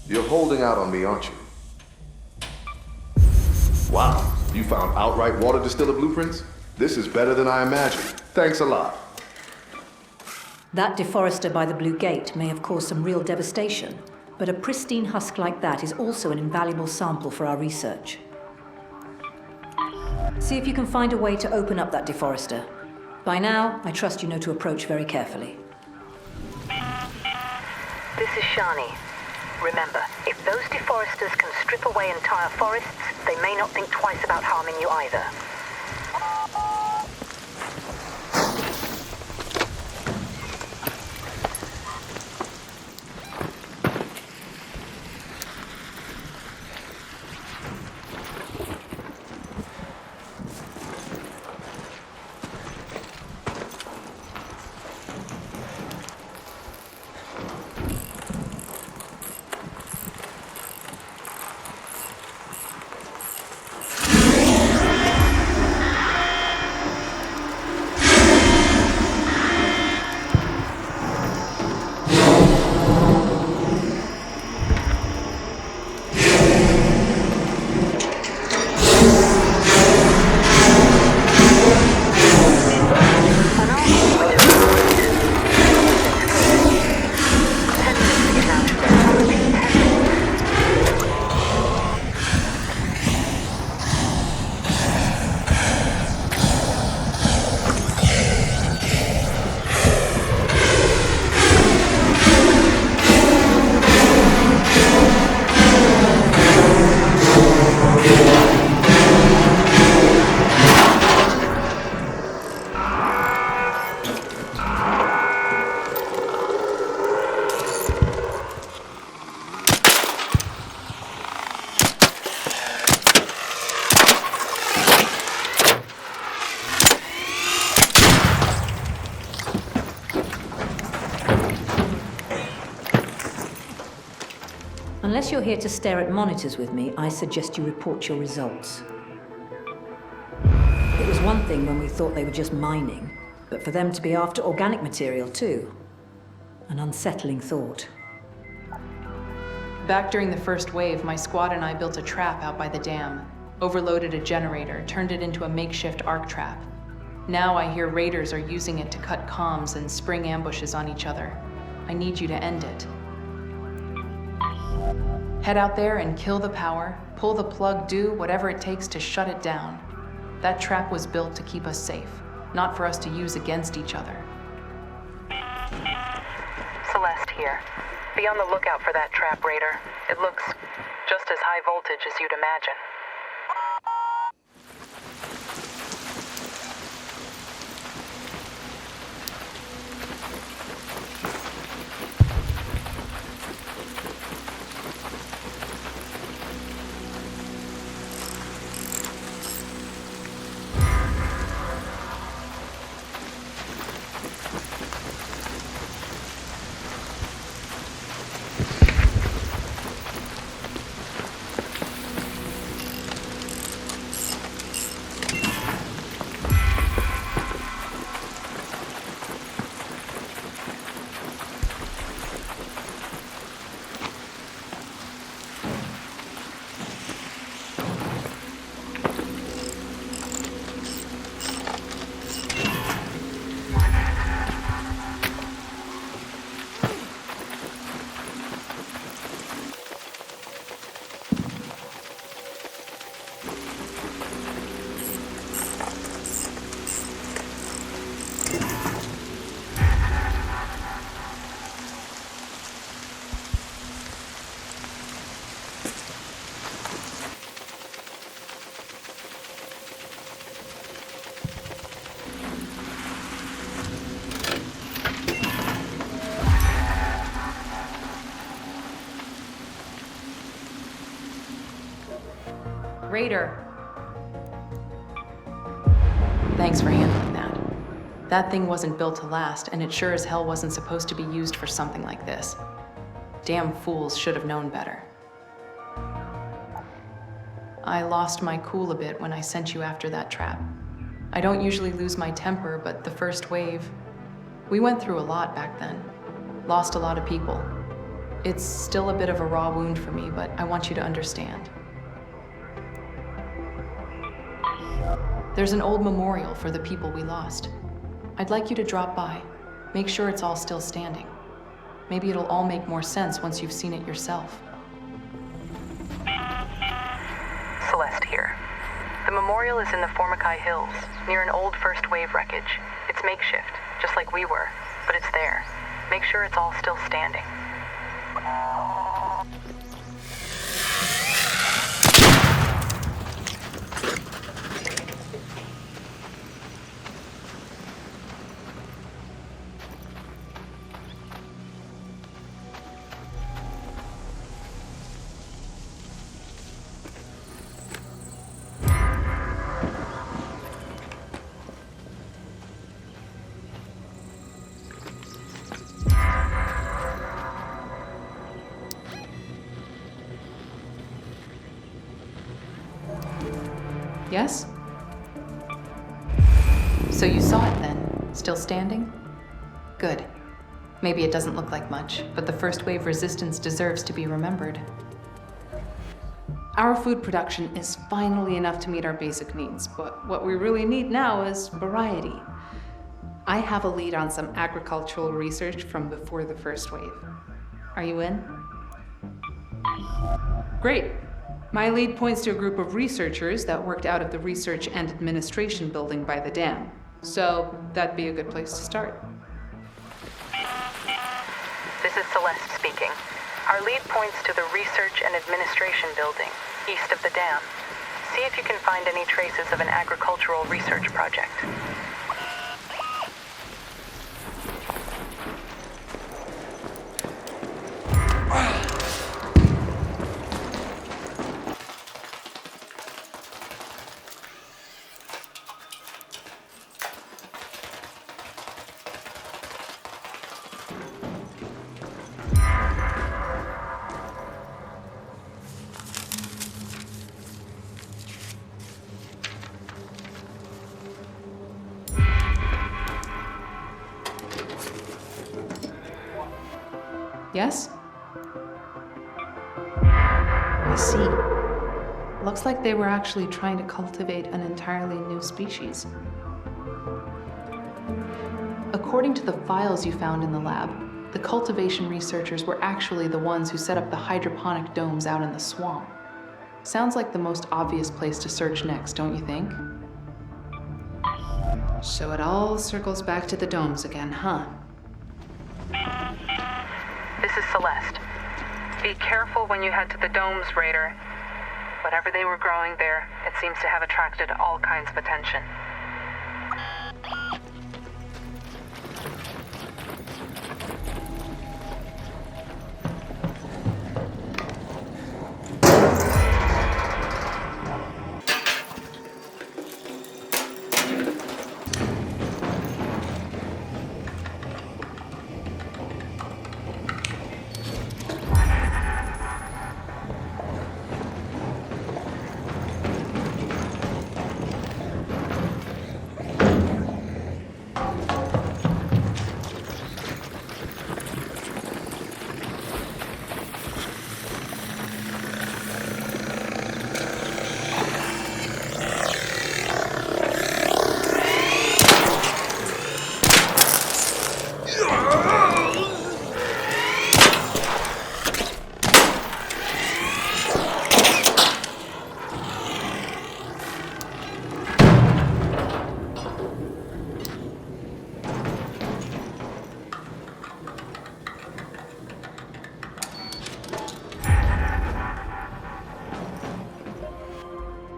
[SPEAKER 5] You're holding out on me, aren't you? Wow, you found outright water distiller blueprints? This is better than I imagined. Thanks a lot.
[SPEAKER 1] That deforester by the Blue Gate may have caused some real devastation, but a pristine husk like that is also an invaluable sample for our research. See if you can find a way to open up that deforester. By now, I trust you know to approach very carefully.
[SPEAKER 2] This is Shani. Remember, if those deforesters can strip away entire forests, they may not think twice about harming you either.
[SPEAKER 1] Unless you're here to stare at monitors with me, I suggest you report your results. It was one thing when we thought they were just mining, but for them to be after organic material too. An unsettling thought.
[SPEAKER 3] Back during the first wave, my squad and I built a trap out by the dam, overloaded a generator, turned it into a makeshift arc trap. Now I hear raiders are using it to cut comms and spring ambushes on each other. I need you to end it. Head out there and kill the power, pull the plug, do whatever it takes to shut it down. That trap was built to keep us safe, not for us to use against each other.
[SPEAKER 2] Celeste here. Be on the lookout for that trap, Raider. It looks just as high voltage as you'd imagine.
[SPEAKER 3] Raider. Thanks for handling that. That thing wasn't built to last, and it sure as hell wasn't supposed to be used for something like this. Damn fools should have known better. I lost my cool a bit when I sent you after that trap. I don't usually lose my temper, but the first wave... We went through a lot back then. Lost a lot of people. It's still a bit of a raw wound for me, but I want you to understand. There's an old memorial for the people we lost. I'd like you to drop by. Make sure it's all still standing. Maybe it'll all make more sense once you've seen it yourself.
[SPEAKER 2] Celeste here. The memorial is in the Formicae Hills, near an old first wave wreckage. It's makeshift, just like we were, but it's there. Make sure it's all still standing.
[SPEAKER 3] Yes? So you saw it then? Still standing? Good. Maybe it doesn't look like much, but the first wave resistance deserves to be remembered.
[SPEAKER 12] Our food production is finally enough to meet our basic needs, but what we really need now is variety. I have a lead on some agricultural research from before the first wave. Are you in? Great. My lead points to a group of researchers that worked out of the Research and Administration building by the dam. So that'd be a good place to start.
[SPEAKER 2] This is Celeste speaking. Our lead points to the Research and Administration building, east of the dam. See if you can find any traces of an agricultural research project.
[SPEAKER 12] Yes? I see. Looks like they were actually trying to cultivate an entirely new species. According to the files you found in the lab, the cultivation researchers were actually the ones who set up the hydroponic domes out in the swamp. Sounds like the most obvious place to search next, don't you think? So it all circles back to the domes again, huh?
[SPEAKER 3] This is Celeste. Be careful when you head to the domes, Raider. Whatever they were growing there, it seems to have attracted all kinds of attention.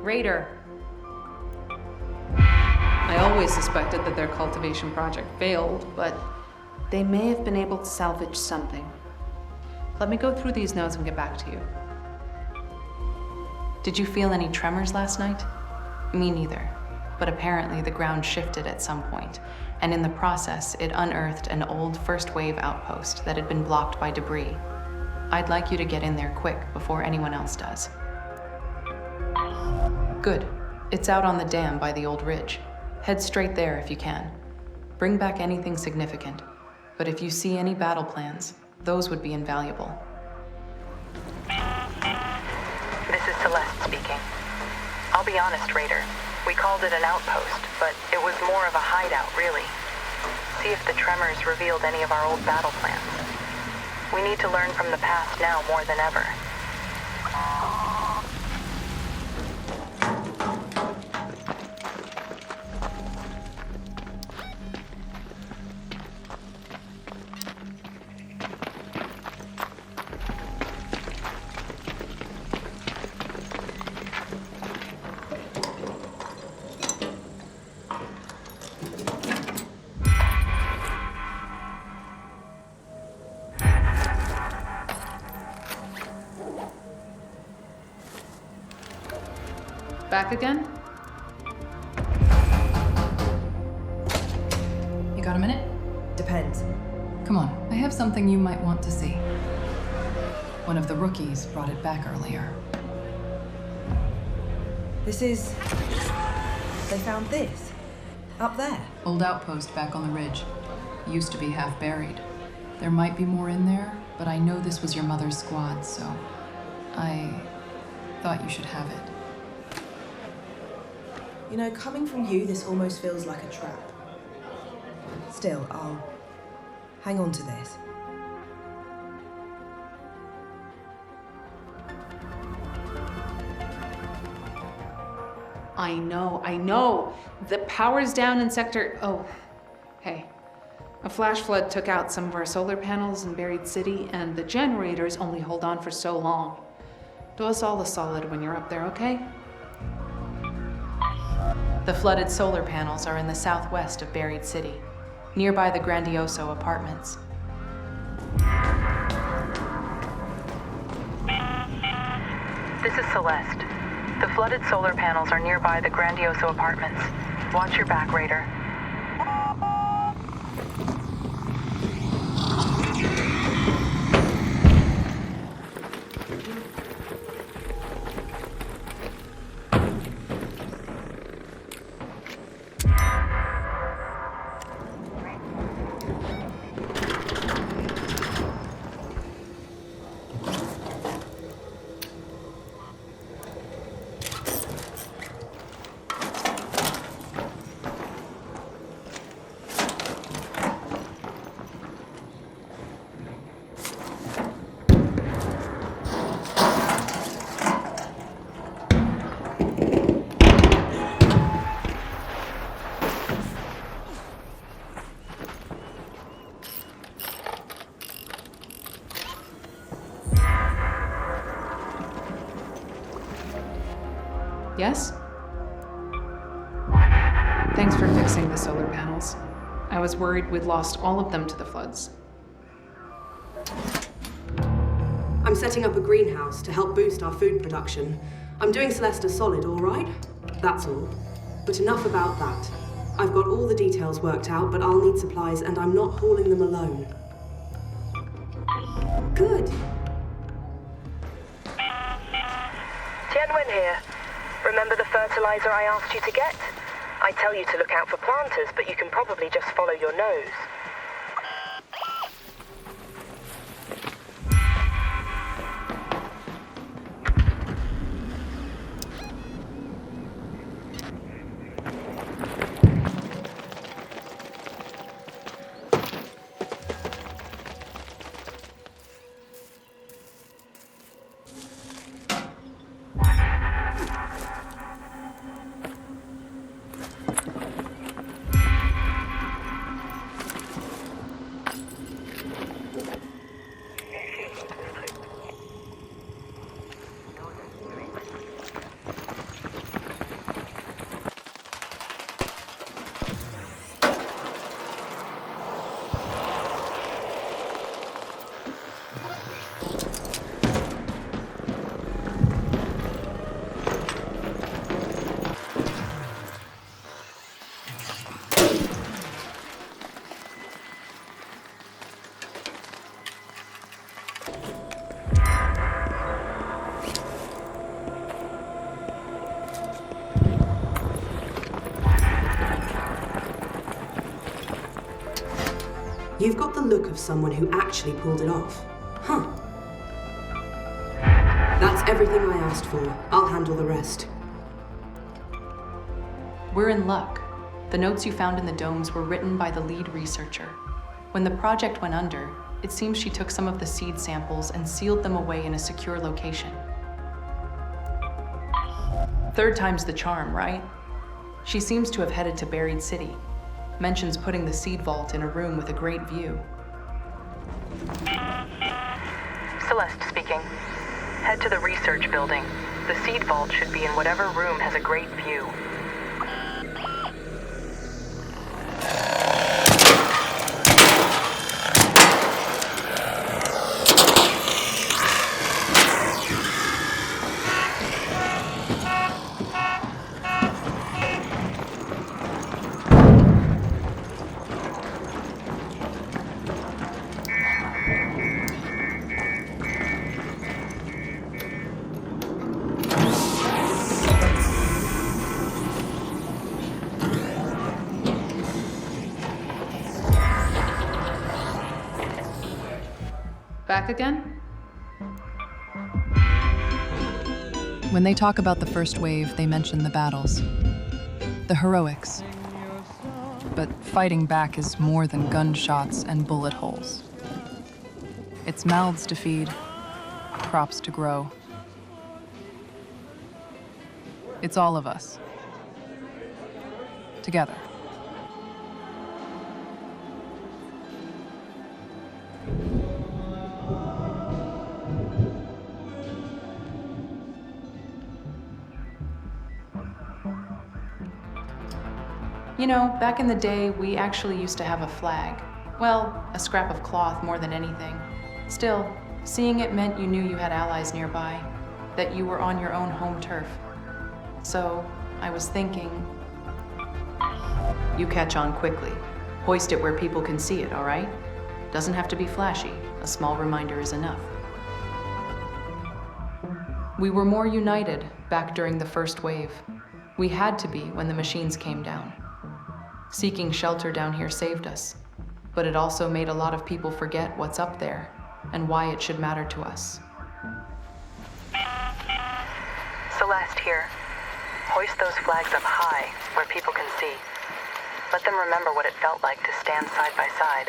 [SPEAKER 12] Raider. I always suspected that their cultivation project failed, but they may have been able to salvage something. Let me go through these notes and get back to you.
[SPEAKER 3] Did you feel any tremors last night? Me neither. But apparently the ground shifted at some point, and in the process, it unearthed an old first wave outpost that had been blocked by debris. I'd like you to get in there quick before anyone else does. Good. It's out on the dam by the old ridge. Head straight there if you can. Bring back anything significant. But if you see any battle plans, those would be invaluable.
[SPEAKER 2] This is Celeste speaking. I'll be honest, Raider. We called it an outpost, but it was more of a hideout, really. See if the tremors revealed any of our old battle plans. We need to learn from the past now more than ever.
[SPEAKER 12] Back again?
[SPEAKER 13] You got a minute?
[SPEAKER 4] Depends.
[SPEAKER 13] Come on, I have something you might want to see. One of the rookies brought it back earlier.
[SPEAKER 4] This is... They found this? Up there?
[SPEAKER 13] Old outpost back on the ridge. Used to be half buried. There might be more in there, but I know this was your mother's squad, so I thought you should have it.
[SPEAKER 4] You know, coming from you, this almost feels like a trap. Still, I'll hang on to this.
[SPEAKER 12] I know. The power's down in sector... Oh, hey. A flash flood took out some of our solar panels in Buried City, and the generators only hold on for so long. Do us all a solid when you're up there, okay?
[SPEAKER 3] The flooded solar panels are in the southwest of Buried City, nearby the Grandioso apartments.
[SPEAKER 2] This is Celeste. The flooded solar panels are nearby the Grandioso apartments. Watch your back, Raider.
[SPEAKER 3] Yes? Thanks for fixing the solar panels. I was worried we'd lost all of them to the floods.
[SPEAKER 4] I'm setting up a greenhouse to help boost our food production. I'm doing Celeste a solid, all right? That's all. But enough about that. I've got all the details worked out, but I'll need supplies, and I'm not hauling them alone. Good.
[SPEAKER 11] Tian Wen here. Remember the fertilizer I asked you to get? I tell you to look out for planters, but you can probably just follow your nose.
[SPEAKER 4] You've got the look of someone who actually pulled it off. Huh. That's everything I asked for. I'll handle the rest.
[SPEAKER 3] We're in luck. The notes you found in the domes were written by the lead researcher. When the project went under, it seems she took some of the seed samples and sealed them away in a secure location. Third time's the charm, right? She seems to have headed to Buried City. Mentions putting the seed vault in a room with a great view.
[SPEAKER 2] Celeste speaking. Head to the research building. The seed vault should be in whatever room has a great view.
[SPEAKER 3] Back again?
[SPEAKER 13] When they talk about the first wave, they mention the battles. The heroics. But fighting back is more than gunshots and bullet holes. It's mouths to feed, crops to grow. It's all of us. Together.
[SPEAKER 3] You know, back in the day, we actually used to have a flag. Well, a scrap of cloth more than anything. Still, seeing it meant you knew you had allies nearby, that you were on your own home turf. So, I was thinking... You catch on quickly. Hoist it where people can see it, all right? Doesn't have to be flashy. A small reminder is enough. We were more united back during the first wave. We had to be when the machines came down. Seeking shelter down here saved us, but it also made a lot of people forget what's up there and why it should matter to us.
[SPEAKER 2] Celeste here. Hoist those flags up high, where people can see. Let them remember what it felt like to stand side by side.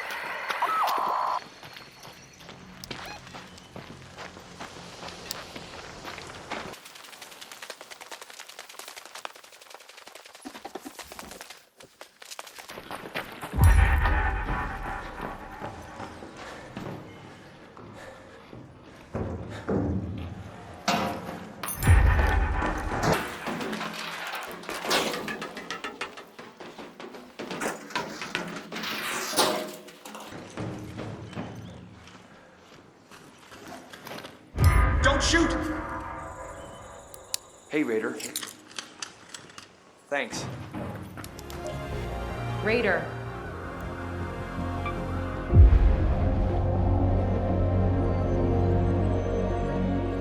[SPEAKER 10] Shoot! Hey, Raider. Thanks.
[SPEAKER 3] Raider.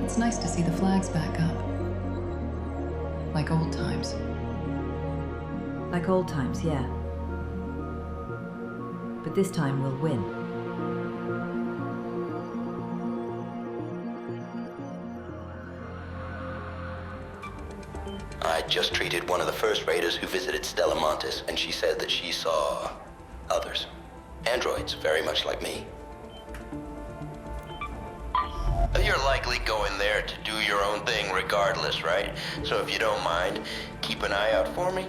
[SPEAKER 13] It's nice to see the flags back up. Like old times.
[SPEAKER 1] Like old times, yeah. But this time we'll win.
[SPEAKER 9] I just treated one of the first raiders who visited Stella Montis, and she said that she saw others. Androids, very much like me. You're likely going there to do your own thing regardless, right? So if you don't mind, keep an eye out for me.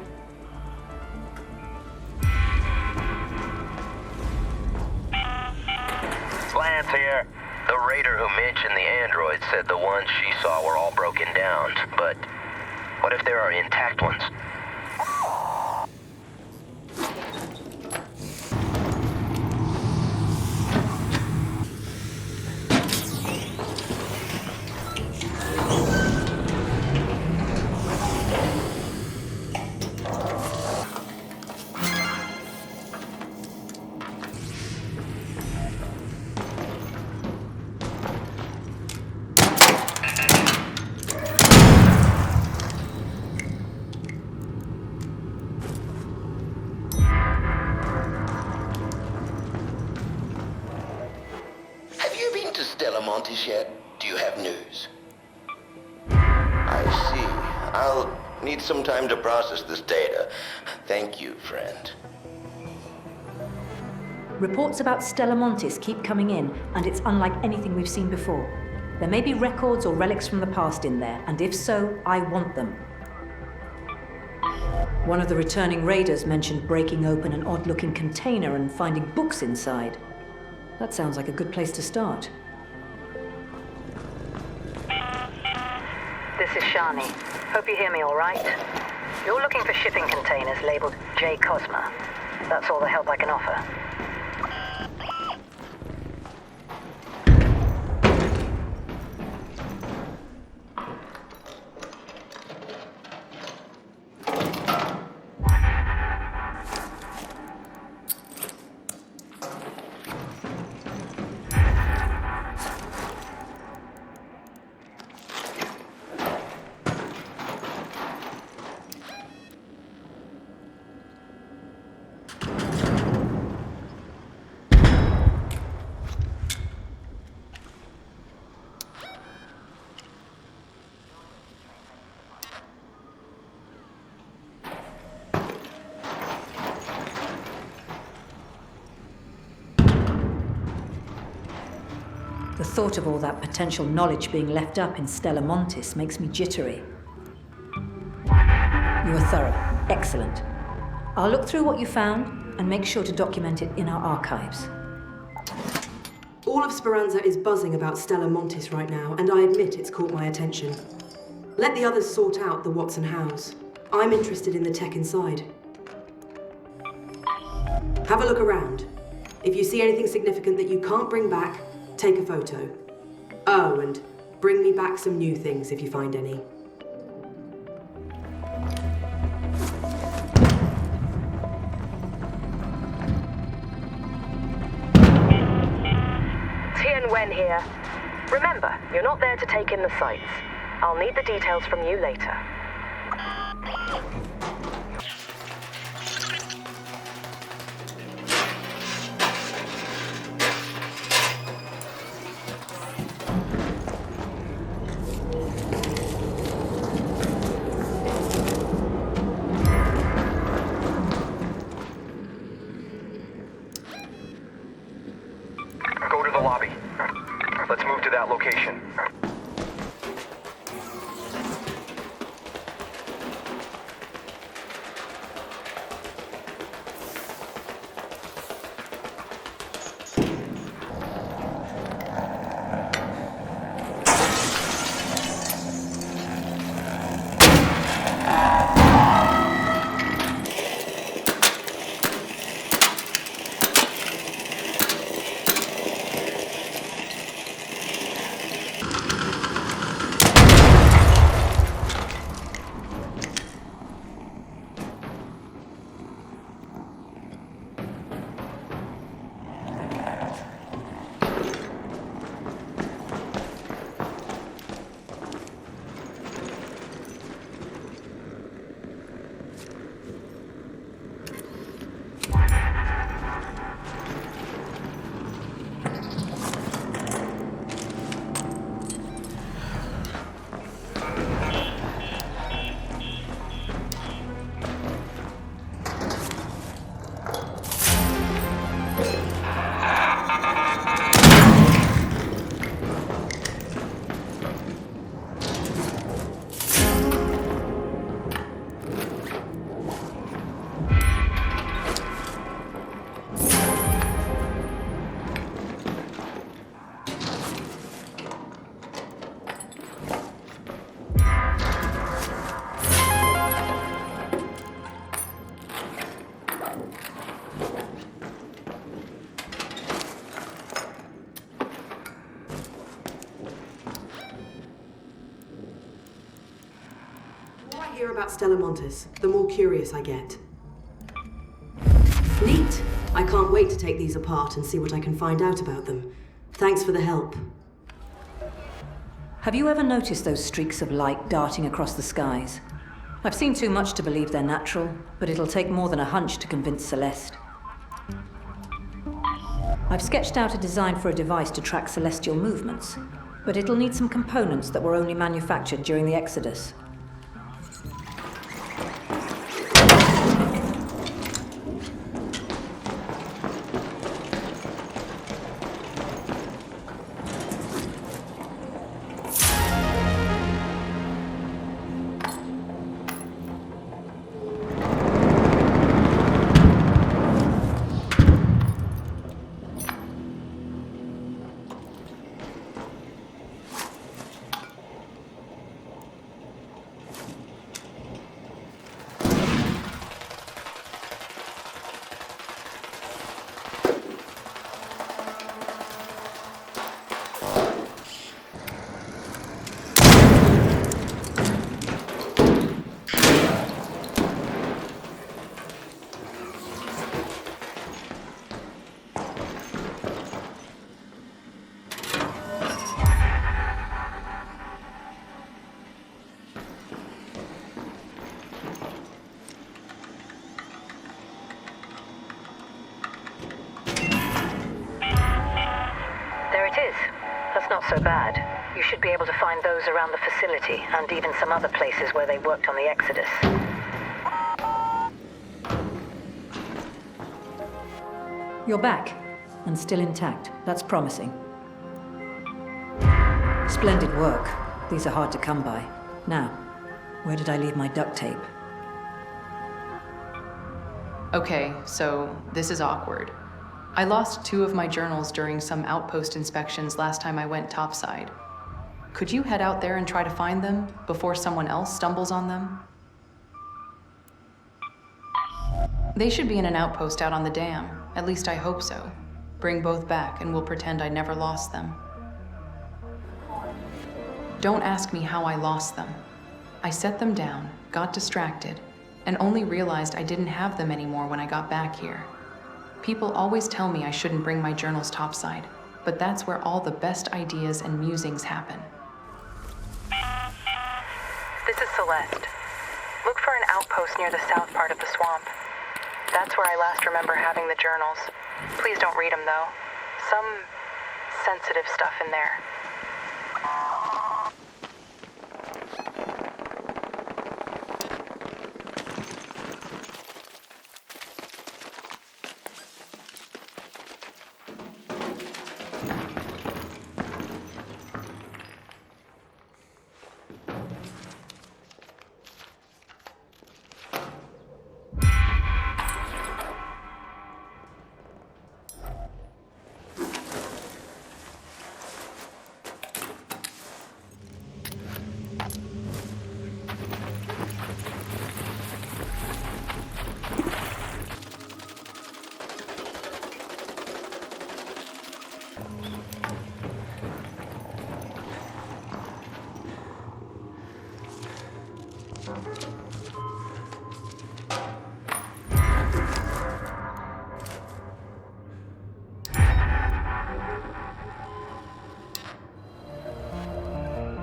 [SPEAKER 14] Lance here. The raider who mentioned the androids said the ones she saw were all broken down, but what if there are intact ones?
[SPEAKER 9] Montis yet? Do you have news? I see. I'll need some time to process this data. Thank you, friend.
[SPEAKER 1] Reports about Stella Montis keep coming in, and it's unlike anything we've seen before. There may be records or relics from the past in there, and if so, I want them. One of the returning raiders mentioned breaking open an odd-looking container and finding books inside. That sounds like a good place to start.
[SPEAKER 2] This is Shani. Hope you hear me all right. You're looking for shipping containers labeled J. Cosma. That's all the help I can offer.
[SPEAKER 1] The thought of all that potential knowledge being left up in Stella Montis makes me jittery. You were thorough. Excellent. I'll look through what you found and make sure to document it in our archives.
[SPEAKER 4] All of Speranza is buzzing about Stella Montis right now, and I admit it's caught my attention. Let the others sort out the what's and how's. I'm interested in the tech inside. Have a look around. If you see anything significant that you can't bring back, take a photo. Oh, and bring me back some new things if you find any.
[SPEAKER 11] Tian Wen here. Remember, you're not there to take in the sights. I'll need the details from you later.
[SPEAKER 10] Let's move to that location.
[SPEAKER 4] hear about Stella Montis, the more curious I get. Neat. I can't wait to take these apart and see what I can find out about them. Thanks for the help.
[SPEAKER 1] Have you ever noticed those streaks of light darting across the skies? I've seen too much to believe they're natural, but it'll take more than a hunch to convince Celeste. I've sketched out a design for a device to track celestial movements, but it'll need some components that were only manufactured during the Exodus.
[SPEAKER 2] Not so bad. You should be able to find those around the facility, and even some other places where they worked on the Exodus.
[SPEAKER 1] You're back, and still intact. That's promising. Splendid work. These are hard to come by. Now, where did I leave my duct tape?
[SPEAKER 3] Okay, so this is awkward. I lost 2 of my journals during some outpost inspections last time I went topside. Could you head out there and try to find them before someone else stumbles on them? They should be in an outpost out on the dam. At least I hope so. Bring both back and we'll pretend I never lost them. Don't ask me how I lost them. I set them down, got distracted, and only realized I didn't have them anymore when I got back here. People always tell me I shouldn't bring my journals topside, but that's where all the best ideas and musings happen. This is Celeste. Look for an outpost near the south part of the swamp. That's where I last remember having the journals. Please don't read them, though. Some sensitive stuff in there.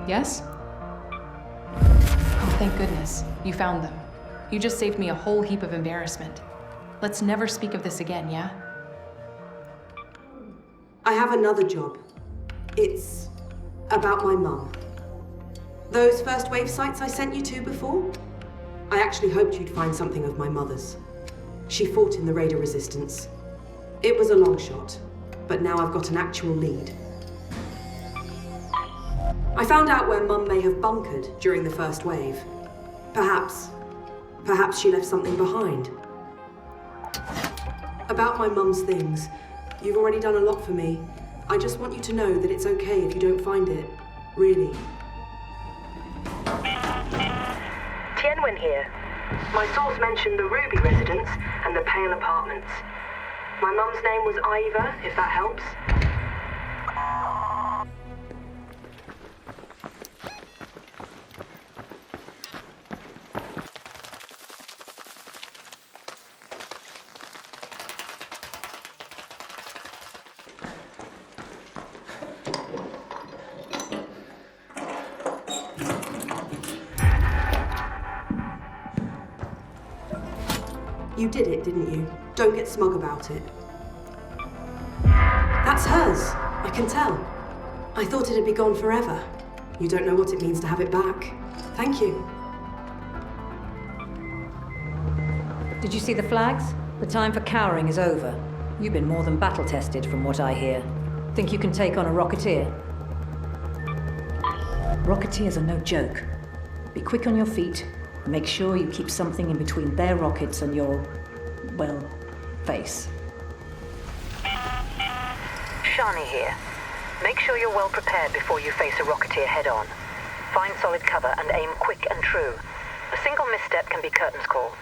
[SPEAKER 3] Yes? Oh, thank goodness. You found them. You just saved me a whole heap of embarrassment. Let's never speak of this again, yeah?
[SPEAKER 4] I have another job. It's about my mum. Those first wave sites I sent you to before? I actually hoped you'd find something of my mother's. She fought in the Raider Resistance. It was a long shot, but now I've got an actual lead. I found out where Mum may have bunkered during the first wave. Perhaps she left something behind. About my mum's things, you've already done a lot for me. I just want you to know that it's okay if you don't find it. Really.
[SPEAKER 11] Tian Wen here. My source mentioned the Ruby residence and the Pale apartments. My mum's name was Iva, if that helps.
[SPEAKER 4] You did it, didn't you? Don't get smug about it. That's hers. I can tell. I thought it'd be gone forever. You don't know what it means to have it back. Thank you.
[SPEAKER 1] Did you see the flags? The time for cowering is over. You've been more than battle-tested from what I hear. Think you can take on a Rocketeer? Rocketeers are no joke. Be quick on your feet. Make sure you keep something in between their rockets and your, well, face.
[SPEAKER 2] Shani here. Make sure you're well prepared before you face a Rocketeer head-on. Find solid cover and aim quick and true. A single misstep can be curtains call.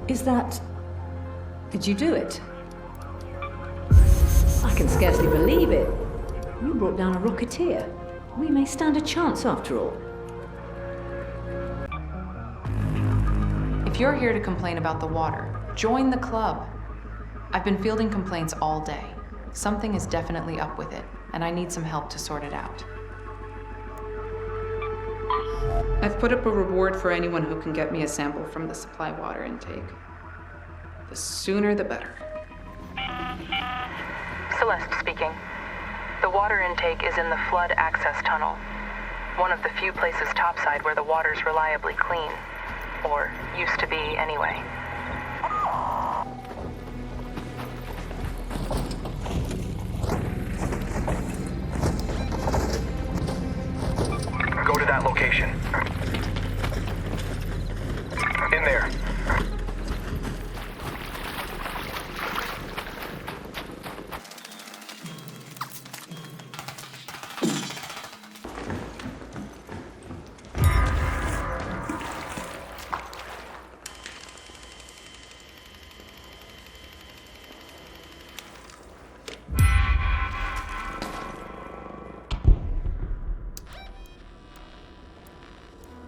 [SPEAKER 1] Is that... Did you do it? I can scarcely believe it. You brought down a Rocketeer. We may stand a chance after all.
[SPEAKER 3] If you're here to complain about the water, join the club. I've been fielding complaints all day. Something is definitely up with it, and I need some help to sort it out.
[SPEAKER 12] I've put up a reward for anyone who can get me a sample from the supply water intake. The sooner the better.
[SPEAKER 3] Celeste speaking. The water intake is in the flood access tunnel. One of the few places topside where the water's reliably clean. Or used to be, anyway.
[SPEAKER 10] Go to that location. In there.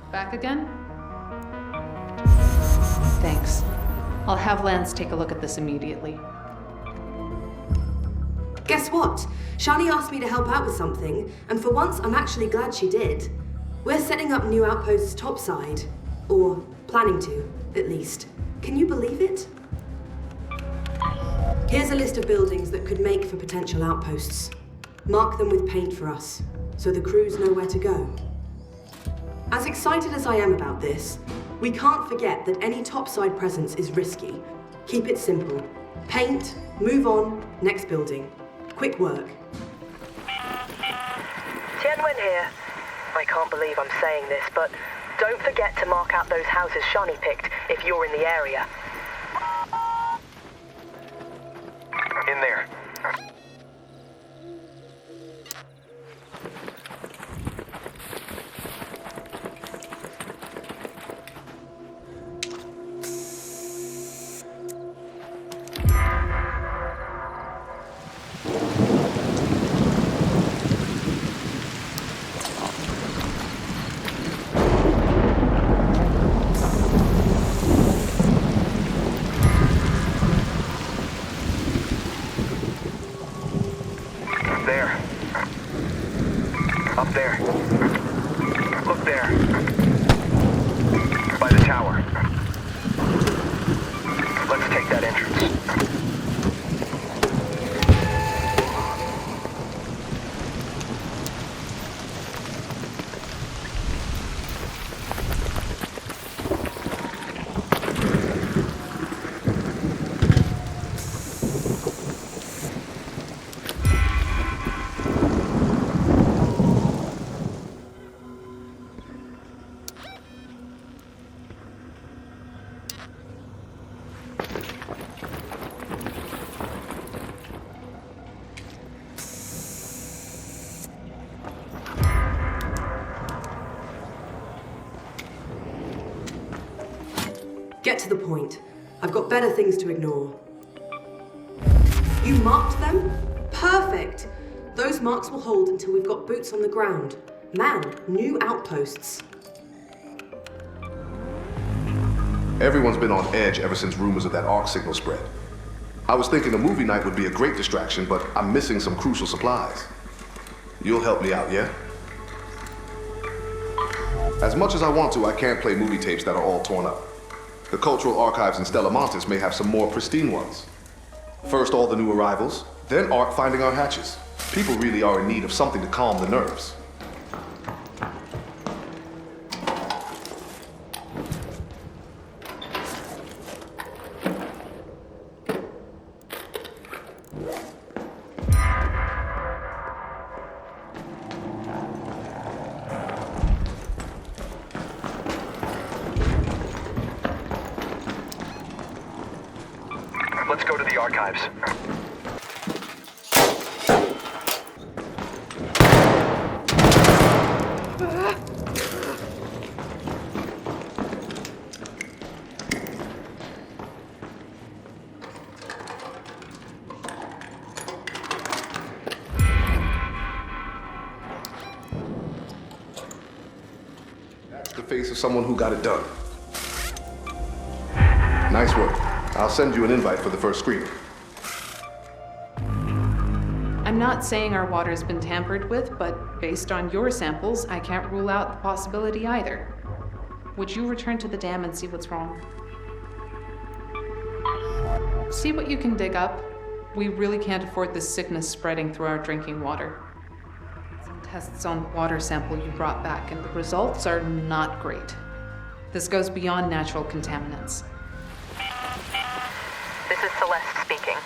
[SPEAKER 12] Back again? Thanks. I'll have Lance take a look at this immediately.
[SPEAKER 4] Guess what? Shani asked me to help out with something, and for once I'm actually glad she did. We're setting up new outposts topside. Or planning to, at least. Can you believe it? Here's a list of buildings that could make for potential outposts. Mark them with paint for us, so the crews know where to go. As excited as I am about this, we can't forget that any topside presence is risky. Keep it simple. Paint, move on, next building. Quick work.
[SPEAKER 11] Tian Wen here. I can't believe I'm saying this, but don't forget to mark out those houses Shani picked if you're in the area.
[SPEAKER 10] In there. Up there. Look there. By the tower. Let's take that entrance.
[SPEAKER 4] Get to the point. I've got better things to ignore. You marked them? Perfect! Those marks will hold until we've got boots on the ground. Man, new outposts.
[SPEAKER 5] Everyone's been on edge ever since rumors of that arc signal spread. I was thinking a movie night would be a great distraction, but I'm missing some crucial supplies. You'll help me out, yeah? As much as I want to, I can't play movie tapes that are all torn up. The cultural archives in Stella Montis may have some more pristine ones. First all the new arrivals, then Ark finding our hatches. People really are in need of something to calm the nerves.
[SPEAKER 10] Let's go to the archives.
[SPEAKER 5] That's the face of someone who got it done. Nice work. I'll send you an invite for the first screening.
[SPEAKER 12] I'm not saying our water's been tampered with, but based on your samples, I can't rule out the possibility either. Would you return to the dam and see what's wrong? See what you can dig up. We really can't afford this sickness spreading through our drinking water. Some tests on the water sample you brought back, and the results are not great. This goes beyond natural contaminants.
[SPEAKER 2] This is Celeste speaking.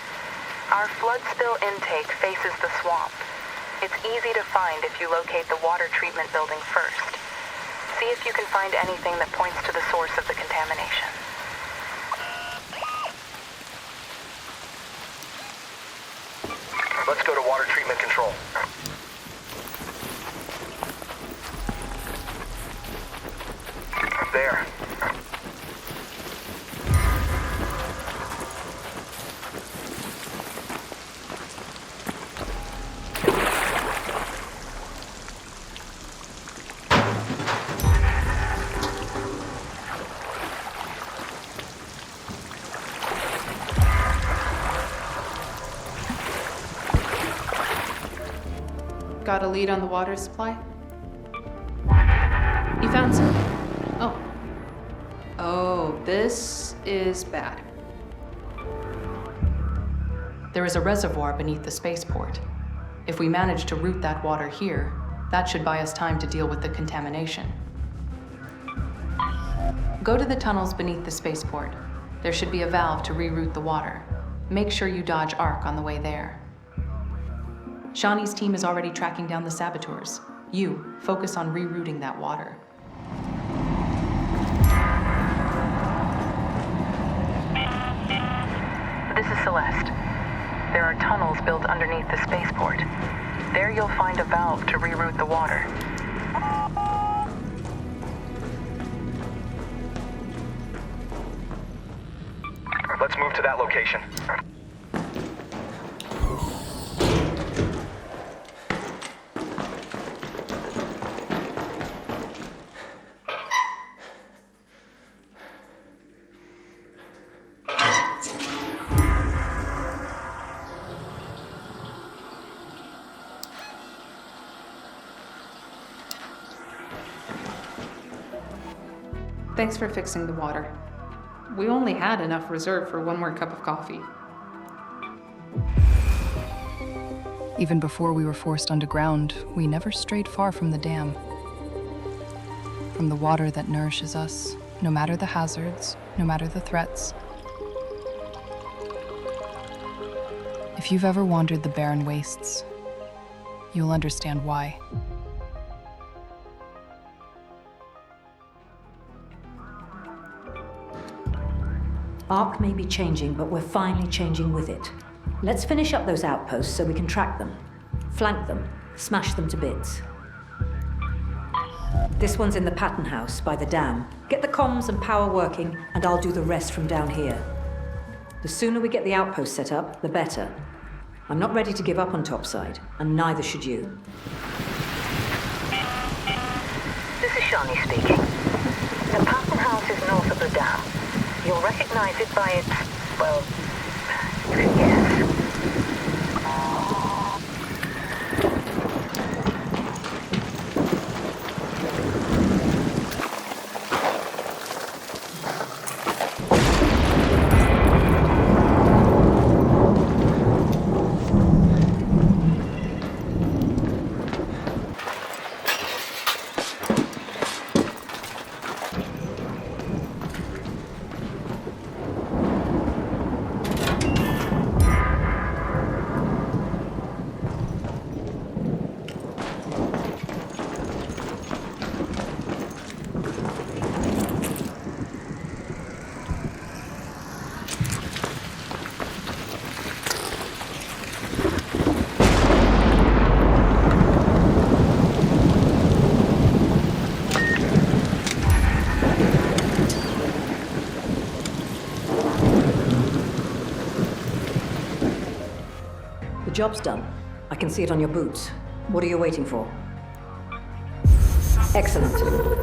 [SPEAKER 2] Our flood spill intake faces the swamp. It's easy to find if you locate the water treatment building first. See if you can find anything that points to the source of the contamination.
[SPEAKER 10] Let's go to water treatment control. There.
[SPEAKER 12] Got a lead on the water supply? You found some? Oh. Oh, this is bad.
[SPEAKER 3] There is a reservoir beneath the spaceport. If we manage to route that water here, that should buy us time to deal with the contamination. Go to the tunnels beneath the spaceport. There should be a valve to reroute the water. Make sure you dodge Ark on the way there. Shani's team is already tracking down the saboteurs. You, focus on rerouting that water.
[SPEAKER 2] This is Celeste. There are tunnels built underneath the spaceport. There you'll find a valve to reroute the water.
[SPEAKER 10] Let's move to that location.
[SPEAKER 12] Thanks for fixing the water. We only had enough reserve for one more cup of coffee.
[SPEAKER 13] Even before we were forced underground, we never strayed far from the dam. From the water that nourishes us, no matter the hazards, no matter the threats. If you've ever wandered the barren wastes, you'll understand why.
[SPEAKER 1] Ark may be changing, but we're finally changing with it. Let's finish up those outposts so we can track them, flank them, smash them to bits. This one's in the pattern house by the dam. Get the comms and power working, and I'll do the rest from down here. The sooner we get the outpost set up, the better. I'm not ready to give up on topside, and neither should you.
[SPEAKER 2] This is Shani speaking. The pattern house is north of the dam. You'll recognize it by its, well, you can guess.
[SPEAKER 1] The job's done. I can see it on your boots. What are you waiting for? Excellent.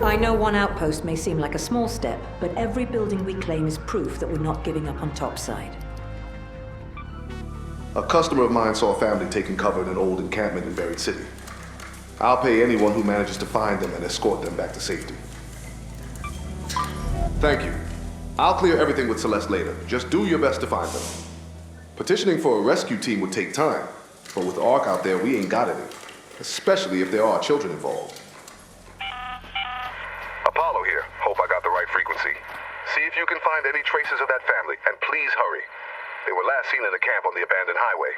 [SPEAKER 1] I know one outpost may seem like a small step, but every building we claim is proof that we're not giving up on topside.
[SPEAKER 5] A customer of mine saw a family taking cover in an old encampment in Buried City. I'll pay anyone who manages to find them and escort them back to safety. Thank you. I'll clear everything with Celeste later. Just do your best to find them. Petitioning for a rescue team would take time, but with ARC out there, we ain't got any. Especially if there are children involved.
[SPEAKER 6] Apollo here. Hope I got the right frequency. See if you can find any traces of that family, and please hurry. They were last seen in a camp on the abandoned highway.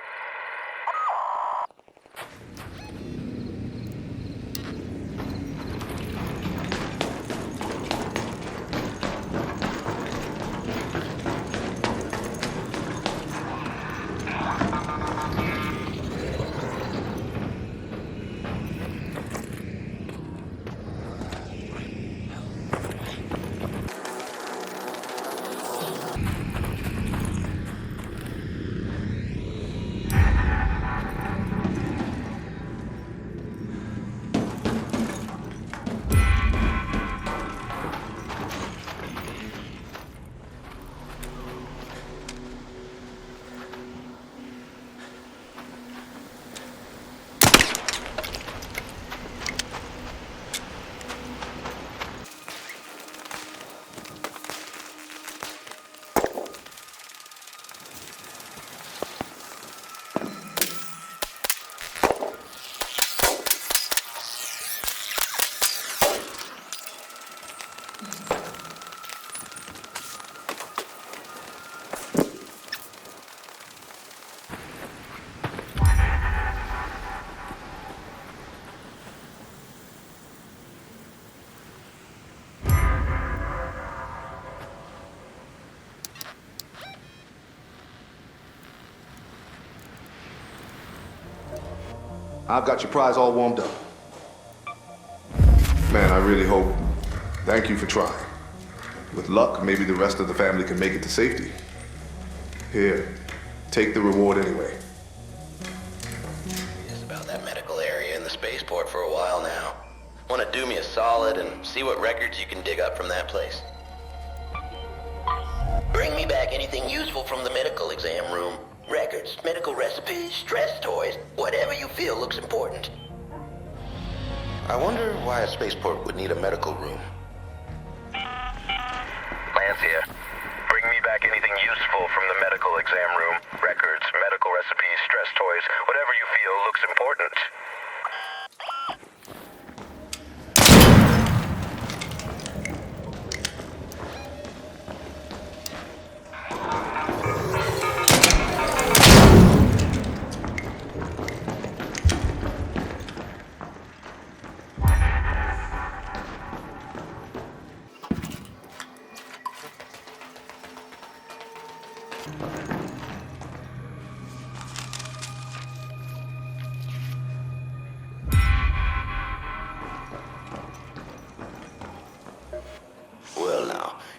[SPEAKER 5] I've got your prize all warmed up. Man, I really hope... Thank you for trying. With luck, maybe the rest of the family can make it to safety. Here, take the reward anyway.
[SPEAKER 9] It's about that medical area in the spaceport for a while now. Want to do me a solid and see what records you can dig up from that place? Bring me back anything useful from the medical exam room. Records, medical recipes, stress toys, whatever you feel looks important. I wonder why a spaceport would need a medical room.
[SPEAKER 14] Lance here. Bring me back anything useful from the medical exam room. Records, medical recipes, stress toys, whatever you feel looks important.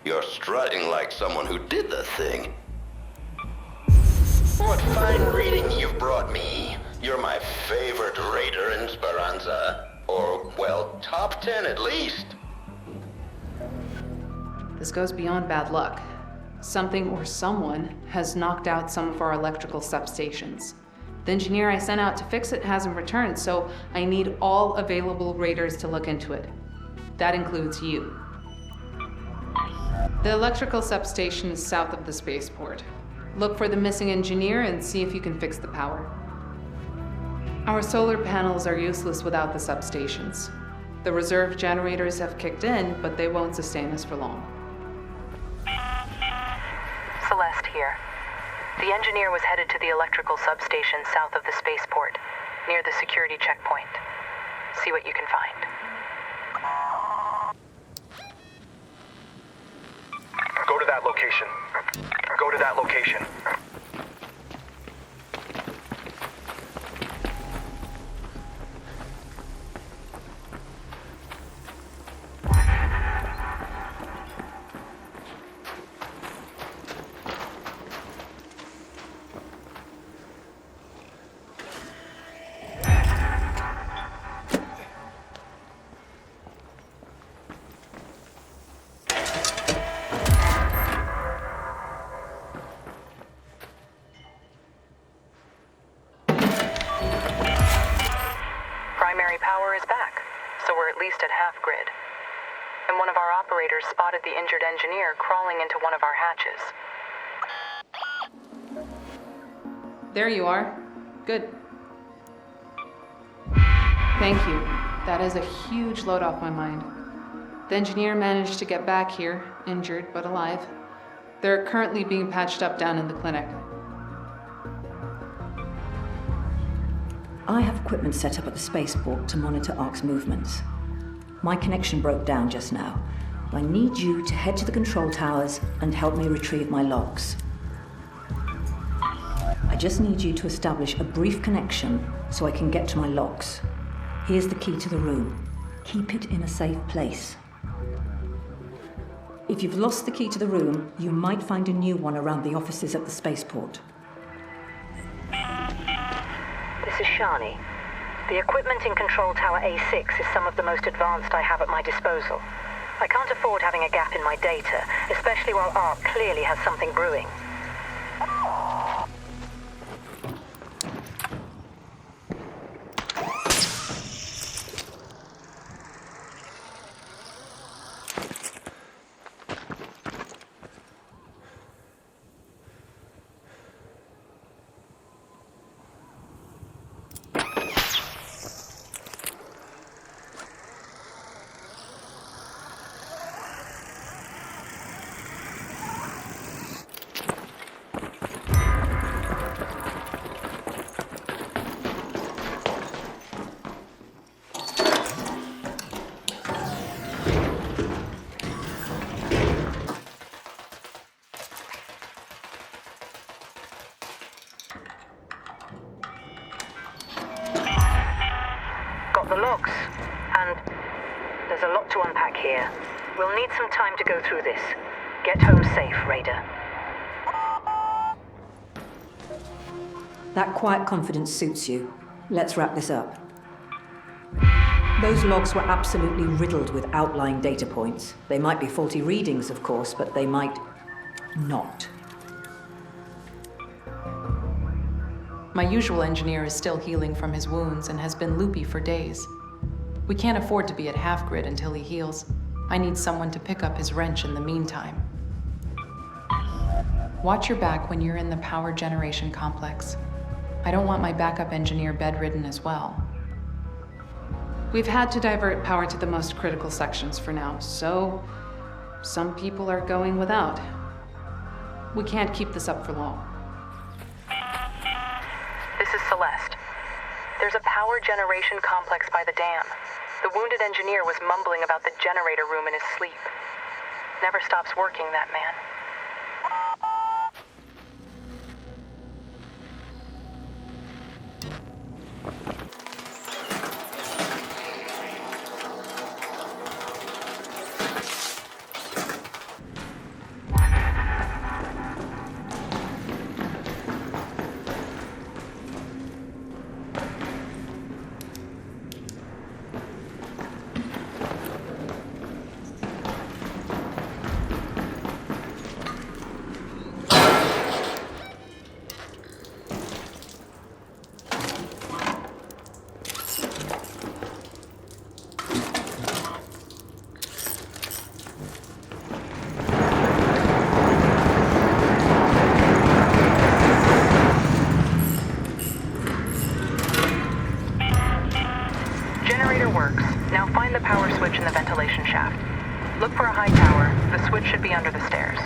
[SPEAKER 9] You're strutting like someone who did the thing. What fine reading you've brought me. You're my favorite raider in Speranza. Or, well, top 10 at least.
[SPEAKER 12] This goes beyond bad luck. Something or someone has knocked out some of our electrical substations. The engineer I sent out to fix it hasn't returned, so I need all available raiders to look into it. That includes you. The electrical substation is south of the spaceport. Look for the missing engineer and see if you can fix the power. Our solar panels are useless without the substations. The reserve generators have kicked in, but they won't sustain us for long.
[SPEAKER 2] Celeste here. The engineer was headed to the electrical substation south of the spaceport, near the security checkpoint. See what you can find.
[SPEAKER 10] Go to that location. Go to that location.
[SPEAKER 2] Primary power is back, so we're at least at half grid. And one of our operators spotted the injured engineer crawling into one of our hatches.
[SPEAKER 12] There you are. Good. Thank you. That is a huge load off my mind. The engineer managed to get back here, injured but alive. They're currently being patched up down in the clinic.
[SPEAKER 1] I have equipment set up at the spaceport to monitor ARC's movements. My connection broke down just now. I need you to head to the control towers and help me retrieve my logs. I just need you to establish a brief connection so I can get to my logs. Here's the key to the room. Keep it in a safe place. If you've lost the key to the room, you might find a new one around the offices at the spaceport.
[SPEAKER 2] This is Shani. The equipment in Control Tower A6 is some of the most advanced I have at my disposal. I can't afford having a gap in my data, especially while ARC clearly has something brewing. The logs, and there's a lot to unpack here. We'll need some time to go through this. Get home safe, Raider.
[SPEAKER 1] That quiet confidence suits you. Let's wrap this up. Those logs were absolutely riddled with outlying data points. They might be faulty readings, of course, but they might not.
[SPEAKER 3] My usual engineer is still healing from his wounds and has been loopy for days. We can't afford to be at half grid until he heals. I need someone to pick up his wrench in the meantime. Watch your back when you're in the power generation complex. I don't want my backup engineer bedridden as well.
[SPEAKER 12] We've had to divert power to the most critical sections for now, so some people are going without. We can't keep this up for long.
[SPEAKER 2] This is Celeste. There's a power generation complex by the dam. The wounded engineer was mumbling about the generator room in his sleep. Never stops working, that man.
[SPEAKER 3] in the ventilation shaft. Look for a high tower. The switch should be under the stairs.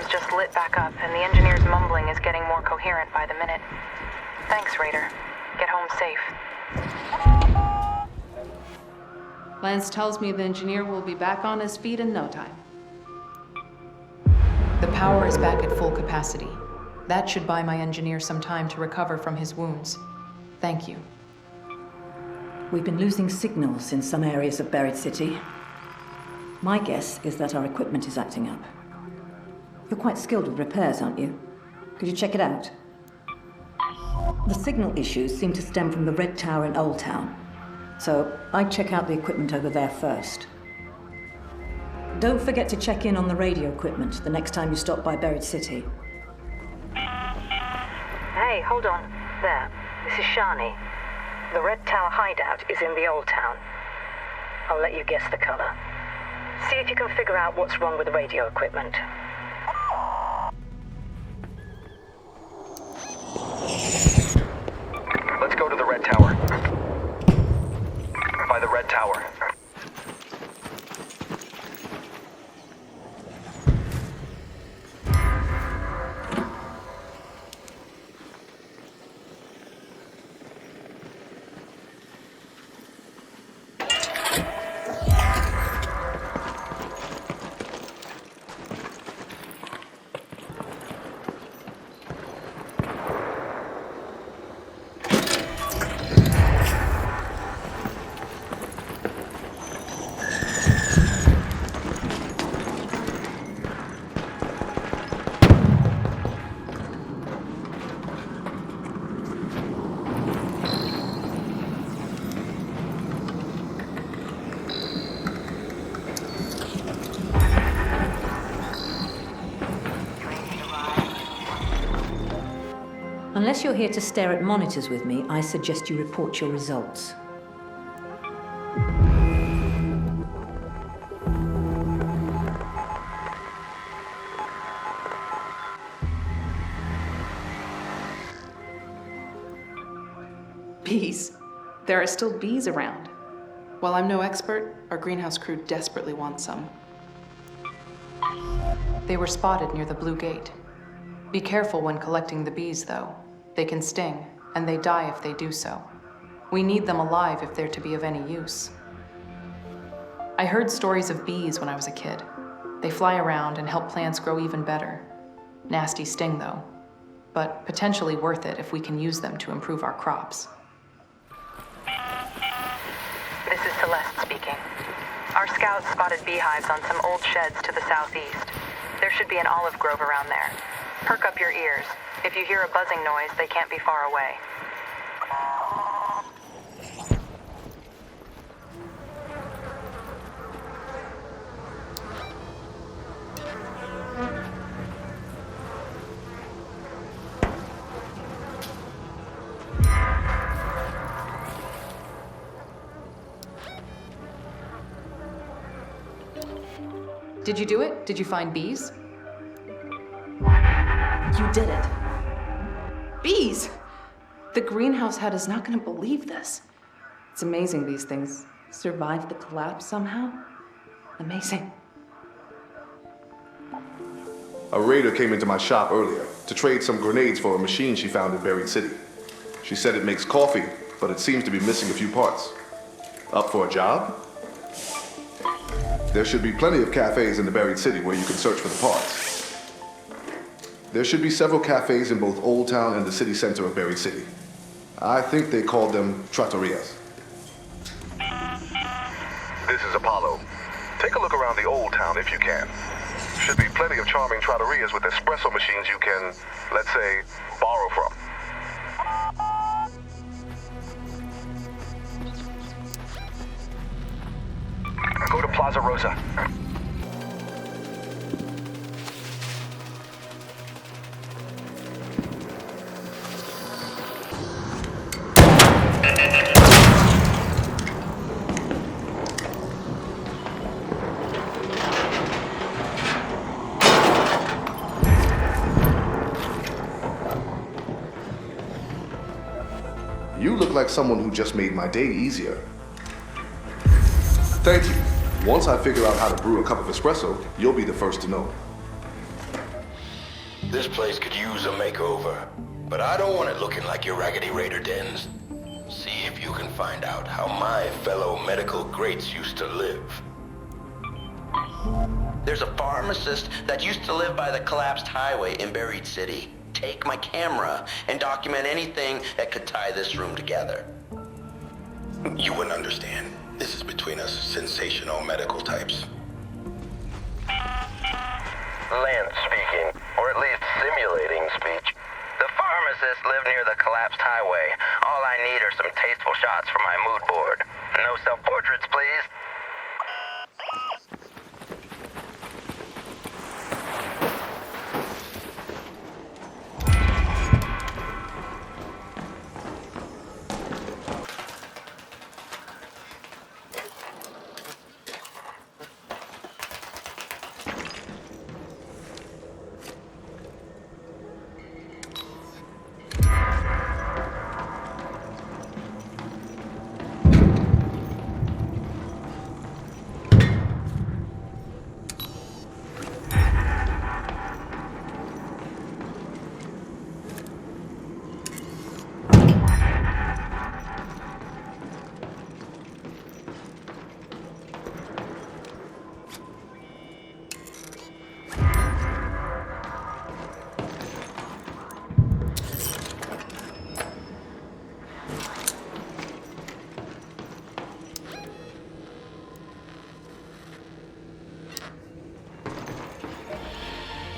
[SPEAKER 3] Just lit back up, and the engineer's mumbling is getting more coherent by the minute. Thanks, Raider. Get home safe.
[SPEAKER 12] Lance tells me the engineer will be back on his feet in no time.
[SPEAKER 3] The power is back at full capacity. That should buy my engineer some time to recover from his wounds. Thank you.
[SPEAKER 1] We've been losing signals in some areas of Buried City. My guess is that our equipment is acting up. You're quite skilled with repairs, aren't you? Could you check it out? The signal issues seem to stem from the Red Tower in Old Town, so I'd check out the equipment over there first. Don't forget to check in on the radio equipment the next time you stop by Buried City.
[SPEAKER 2] Hey, hold on. There. This is Shani. The Red Tower hideout is in the Old Town. I'll let you guess the color. See if you can figure out what's wrong with the radio equipment.
[SPEAKER 10] Let's go to the Red Tower. By the Red Tower.
[SPEAKER 1] Unless you're here to stare at monitors with me, I suggest you report your results.
[SPEAKER 12] Bees. There are still bees around.
[SPEAKER 3] While I'm no expert, our greenhouse crew desperately wants some. They were spotted near the Blue Gate. Be careful when collecting the bees, though. They can sting, and they die if they do so. We need them alive if they're to be of any use. I heard stories of bees when I was a kid. They fly around and help plants grow even better. Nasty sting, though, but potentially worth it if we can use them to improve our crops. This is Celeste speaking. Our scouts spotted beehives on some old sheds to the southeast. There should be an olive grove around there. Perk up your ears. If you hear a buzzing noise, they can't be far away. Did you do it? Did you find bees?
[SPEAKER 12] You did it. Bees! The greenhouse head is not going to believe this. It's amazing these things survived the collapse somehow. Amazing.
[SPEAKER 5] A raider came into my shop earlier to trade some grenades for a machine she found in Buried City. She said it makes coffee, but it seems to be missing a few parts. Up for a job? There should be plenty of cafes in the Buried City where you can search for the parts. There should be several cafes in both Old Town and the city center of Buried City. I think they called them trattorias.
[SPEAKER 6] This is Apollo. Take a look around the Old Town if you can. Should be plenty of charming trattorias with espresso machines you can, let's say, borrow from.
[SPEAKER 10] Go to Plaza Rosa.
[SPEAKER 5] You look like someone who just made my day easier. Thank you. Once I figure out how to brew a cup of espresso, you'll be the first to know.
[SPEAKER 9] This place could use a makeover, but I don't want it looking like your Raggedy Raider dens. See if you can find out how my fellow medical greats used to live. There's a pharmacist that used to live by the collapsed highway in Buried City. Take my camera and document anything that could tie this room together. You wouldn't understand. This is between us sensational medical types.
[SPEAKER 14] Lance speaking, or at least simulating speech. The pharmacist lived near the collapsed highway. All I need are some tasteful shots for my mood board. No self-portraits, please.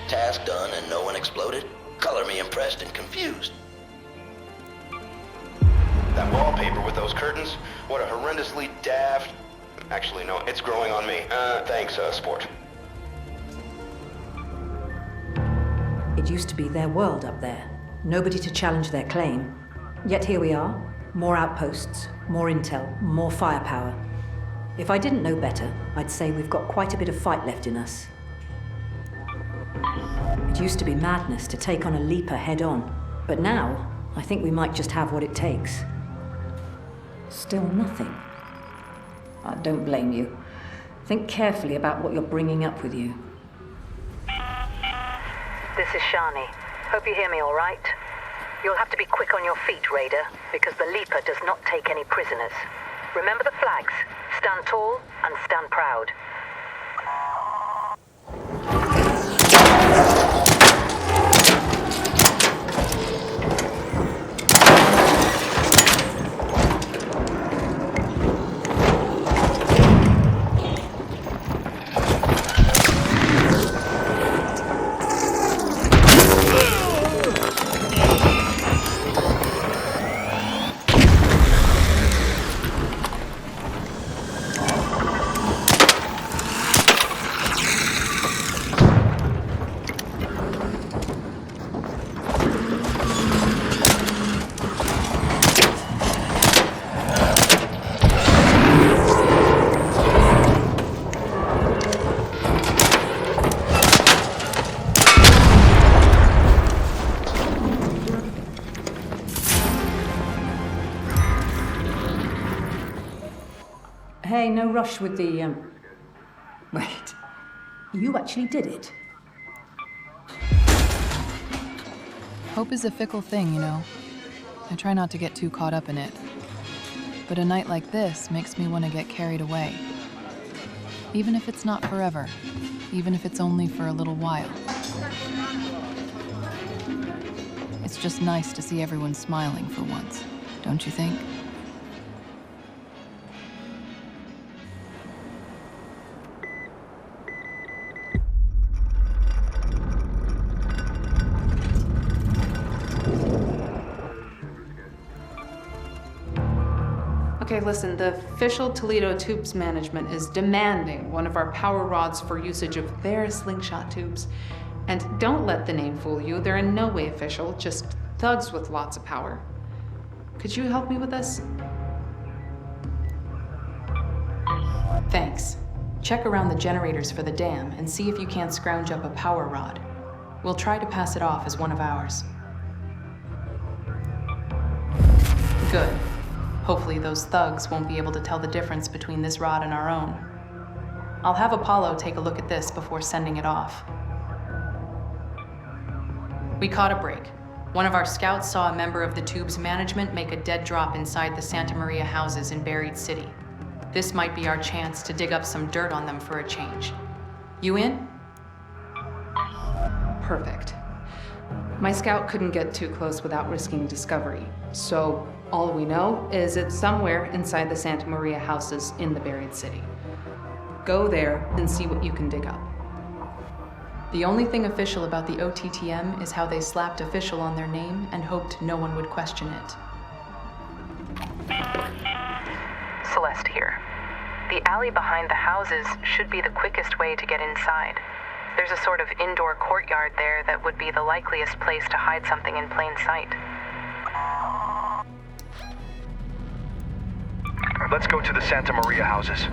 [SPEAKER 9] Task done and no one exploded? Color me impressed and confused. That wallpaper with those curtains? What a horrendously daft... Actually, no, it's growing on me. Thanks, sport.
[SPEAKER 1] It used to be their world up there. Nobody to challenge their claim. Yet here we are. More outposts, more intel, more firepower. If I didn't know better, I'd say we've got quite a bit of fight left in us. It used to be madness to take on a leaper head-on, but now, I think we might just have what it takes. Still nothing. I don't blame you. Think carefully about what you're bringing up with you.
[SPEAKER 2] This is Shani. Hope you hear me all right. You'll have to be quick on your feet, Raider, because the leaper does not take any prisoners. Remember the flags. Stand tall and stand proud.
[SPEAKER 1] Hey, no rush with the, Wait. You actually did it?
[SPEAKER 13] Hope is a fickle thing, you know. I try not to get too caught up in it. But a night like this makes me want to get carried away. Even if it's not forever. Even if it's only for a little while. It's just nice to see everyone smiling for once, don't you think?
[SPEAKER 12] Okay, listen, the official Toledo tubes management is demanding one of our power rods for usage of their slingshot tubes. And don't let the name fool you, they're in no way official, just thugs with lots of power. Could you help me with this?
[SPEAKER 3] Thanks. Check around the generators for the dam and see if you can't scrounge up a power rod. We'll try to pass it off as one of ours. Good. Hopefully those thugs won't be able to tell the difference between this rod and our own. I'll have Apollo take a look at this before sending it off. We caught a break. One of our scouts saw a member of the tube's management make a dead drop inside the Santa Maria houses in Buried City. This might be our chance to dig up some dirt on them for a change. You in?
[SPEAKER 12] Perfect. My scout couldn't get too close without risking discovery, so all we know is it's somewhere inside the Santa Maria houses in the Buried City. Go there and see what you can dig up.
[SPEAKER 3] The only thing official about the OTTM is how they slapped official on their name and hoped no one would question it.
[SPEAKER 2] Celeste here. The alley behind the houses should be the quickest way to get inside. There's a sort of indoor courtyard there that would be the likeliest place to hide something in plain sight.
[SPEAKER 10] Let's go to the Santa Maria houses.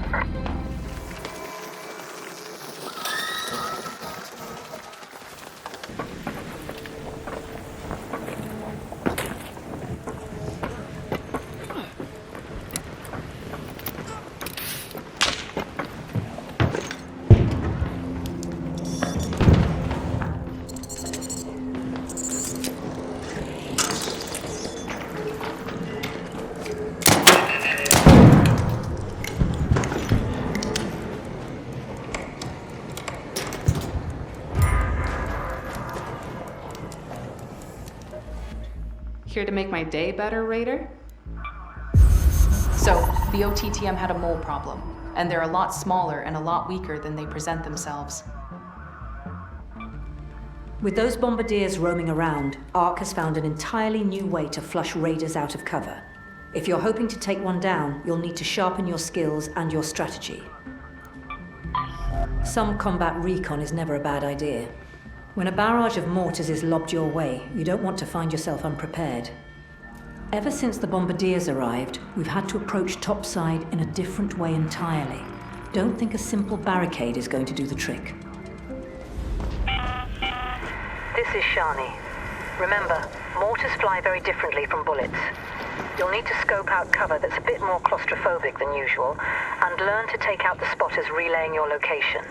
[SPEAKER 12] Here to make my day better, Raider?
[SPEAKER 3] So, the OTTM had a mole problem, and they're a lot smaller and a lot weaker than they present themselves.
[SPEAKER 1] With those bombardiers roaming around, ARC has found an entirely new way to flush raiders out of cover. If you're hoping to take one down, you'll need to sharpen your skills and your strategy. Some combat recon is never a bad idea. When a barrage of mortars is lobbed your way, you don't want to find yourself unprepared. Ever since the bombardiers arrived, we've had to approach topside in a different way entirely. Don't think a simple barricade is going to do the trick.
[SPEAKER 2] This is Shani. Remember, mortars fly very differently from bullets. You'll need to scope out cover that's a bit more claustrophobic than usual, and learn to take out the spotters relaying your location.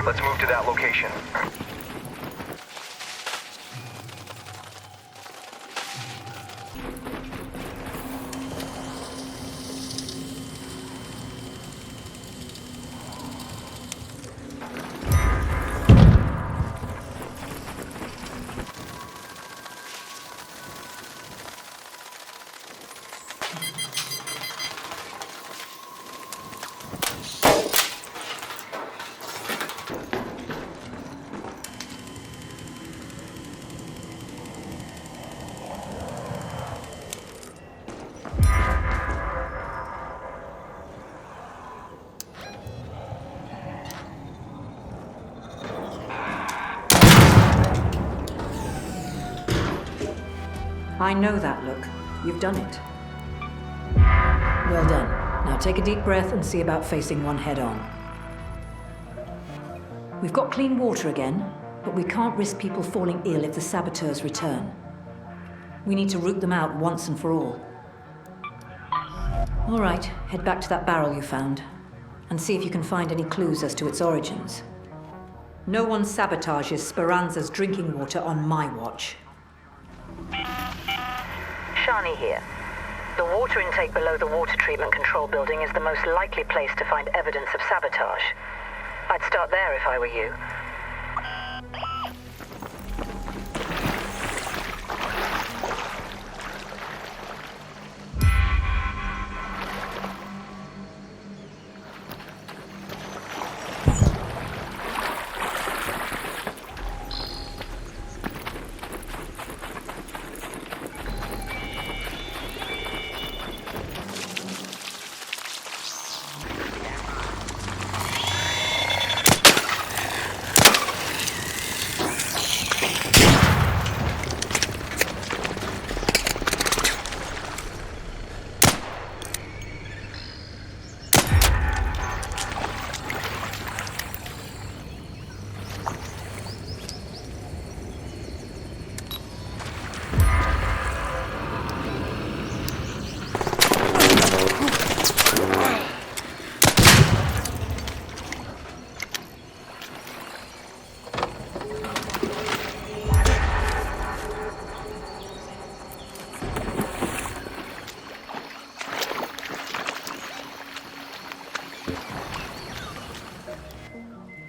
[SPEAKER 10] Let's move to that location.
[SPEAKER 1] I know that look. You've done it. Well done. Now take a deep breath and see about facing one head on. We've got clean water again, but we can't risk people falling ill if the saboteurs return. We need to root them out once and for all. All right, head back to that barrel you found, and see if you can find any clues as to its origins. No one sabotages Speranza's drinking water on my watch.
[SPEAKER 2] Shani here. The water water intake below the water treatment control building is the most likely place to find evidence of sabotage. I'd start there if I were you.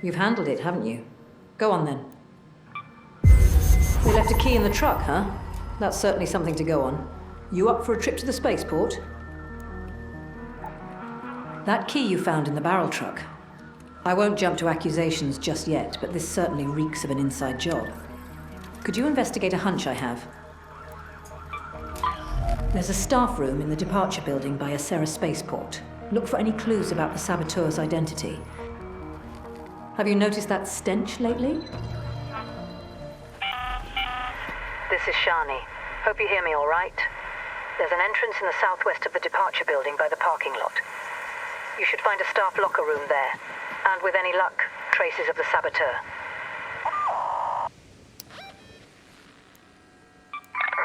[SPEAKER 1] You've handled it, haven't you? Go on then. They left a key in the truck, huh? That's certainly something to go on. You up for a trip to the spaceport? That key you found in the barrel truck. I won't jump to accusations just yet, but this certainly reeks of an inside job. Could you investigate a hunch I have? There's a staff room in the departure building by Acera Spaceport. Look for any clues about the saboteur's identity. Have you noticed that stench lately?
[SPEAKER 2] This is Shani. Hope you hear me all right. There's an entrance in the southwest of the departure building by the parking lot. You should find a staff locker room there, and with any luck, traces of the saboteur.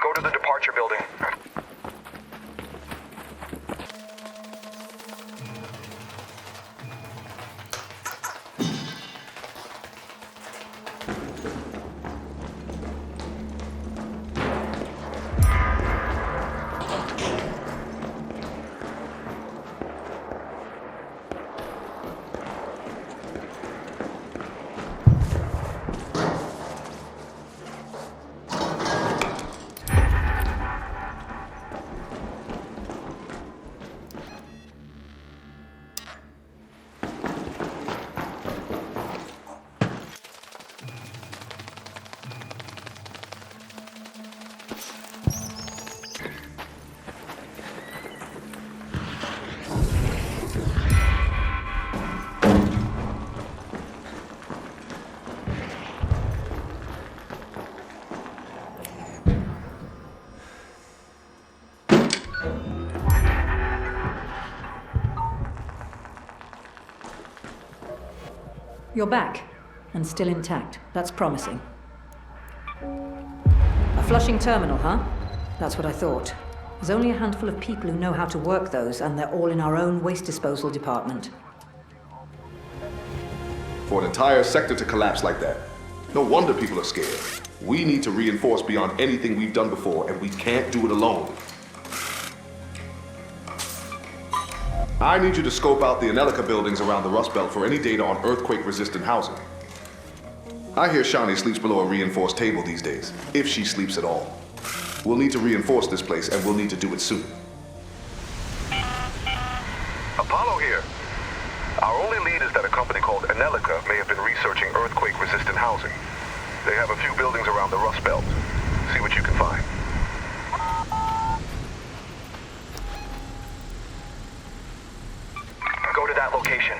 [SPEAKER 10] Go to the departure building.
[SPEAKER 1] You're back, and still intact. That's promising. A flushing terminal, huh? That's what I thought. There's only a handful of people who know how to work those, and they're all in our own waste disposal department.
[SPEAKER 5] For an entire sector to collapse like that, no wonder people are scared. We need to reinforce beyond anything we've done before, and we can't do it alone. I need you to scope out the Anelica buildings around the Rust Belt for any data on earthquake-resistant housing. I hear Shani sleeps below a reinforced table these days, if she sleeps at all. We'll need to reinforce this place, and we'll need to do it soon.
[SPEAKER 6] Apollo here. Our only lead is that a company called Anelica may have been researching earthquake-resistant housing. They have a few buildings around the Rust Belt. See what you can find.
[SPEAKER 10] Go to that location.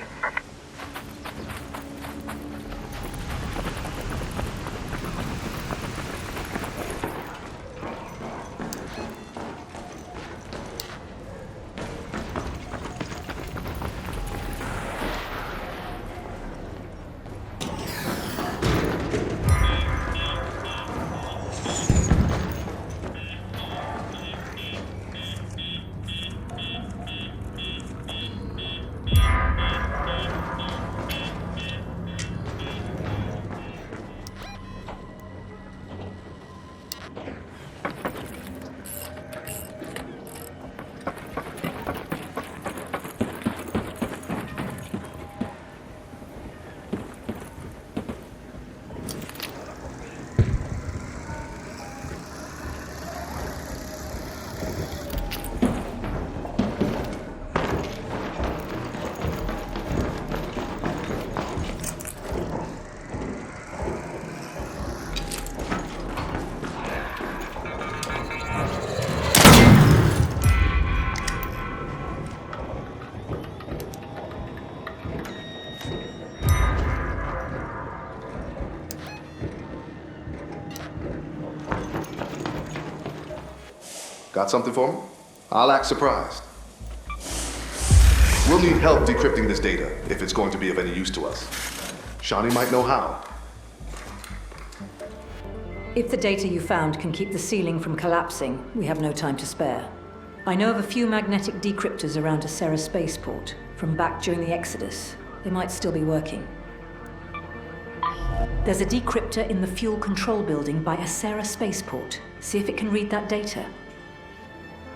[SPEAKER 5] Got something for me? I'll act surprised. We'll need help decrypting this data if it's going to be of any use to us. Shani might know how.
[SPEAKER 1] If the data you found can keep the ceiling from collapsing, we have no time to spare. I know of a few magnetic decryptors around Terra spaceport from back during the Exodus. They might still be working. There's a decryptor in the fuel control building by Terra spaceport. See if it can read that data.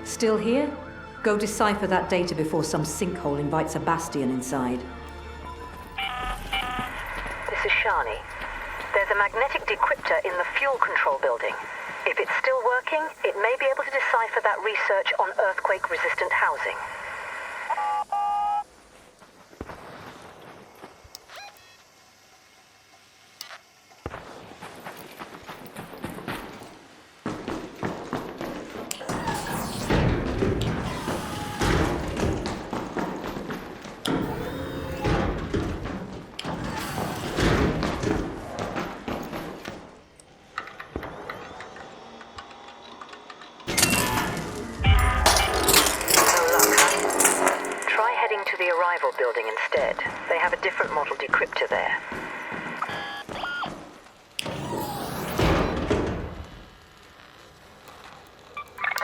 [SPEAKER 1] Still here? Go decipher that data before some sinkhole invites a bastion inside.
[SPEAKER 2] This is Shani. There's a magnetic decryptor in the fuel control building. If it's still working, it may be able to decipher that research on earthquake-resistant housing. Building instead. They have a different model decryptor there.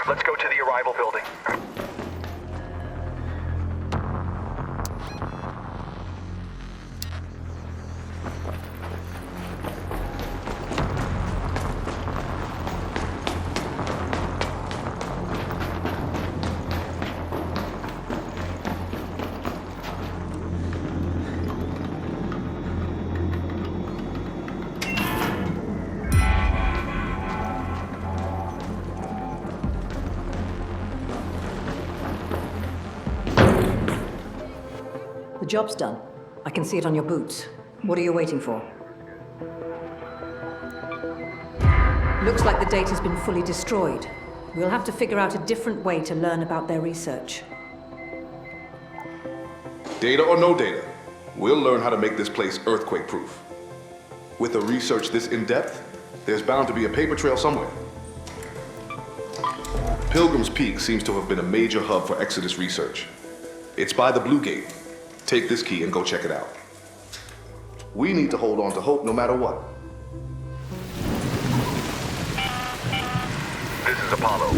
[SPEAKER 10] Let's go to the arrival building.
[SPEAKER 1] The job's done. I can see it on your boots. What are you waiting for? Looks like the data's been fully destroyed. We'll have to figure out a different way to learn about their research.
[SPEAKER 5] Data or no data, we'll learn how to make this place earthquake-proof. With a research this in-depth, there's bound to be a paper trail somewhere. Pilgrim's Peak seems to have been a major hub for Exodus research. It's by the Blue Gate. Take this key and go check it out. We need to hold on to hope no matter what.
[SPEAKER 6] This is Apollo.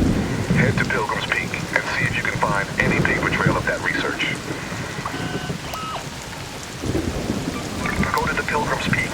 [SPEAKER 6] Head to Pilgrim's Peak and see if you can find any paper trail of that research. Go to the Pilgrim's Peak.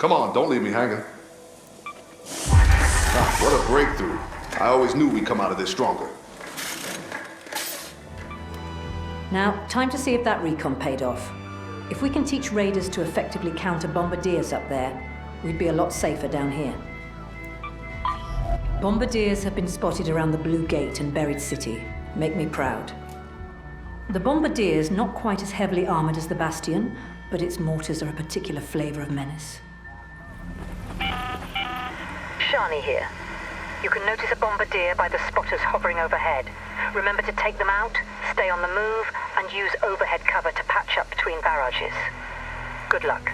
[SPEAKER 5] Come on, don't leave me hanging. Ah, what a breakthrough. I always knew we'd come out of this stronger.
[SPEAKER 1] Now, time to see if that recon paid off. If we can teach raiders to effectively counter bombardiers up there, we'd be a lot safer down here. Bombardiers have been spotted around the Blue Gate and Buried City. Make me proud. The Bombardier's not quite as heavily armored as the Bastion, but its mortars are a particular flavor of menace.
[SPEAKER 2] Shani here. You can notice a Bombardier by the spotters hovering overhead. Remember to take them out, stay on the move, and use overhead cover to patch up between barrages. Good luck.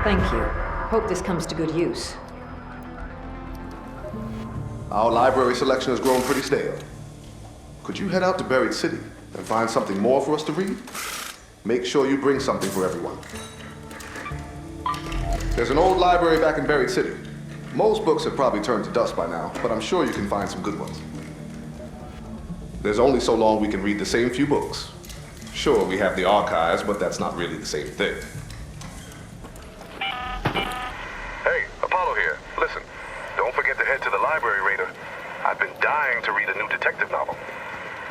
[SPEAKER 1] Thank you. Hope this comes to good use.
[SPEAKER 5] Our library selection has grown pretty stale. Could you head out to Buried City and find something more for us to read? Make sure you bring something for everyone. There's an old library back in Buried City. Most books have probably turned to dust by now, but I'm sure you can find some good ones. There's only so long we can read the same few books. Sure, we have the archives, but that's not really the same thing.
[SPEAKER 6] Hey, Apollo here. Listen, don't forget to head to the library, Raider. I've been dying to read a new detective novel.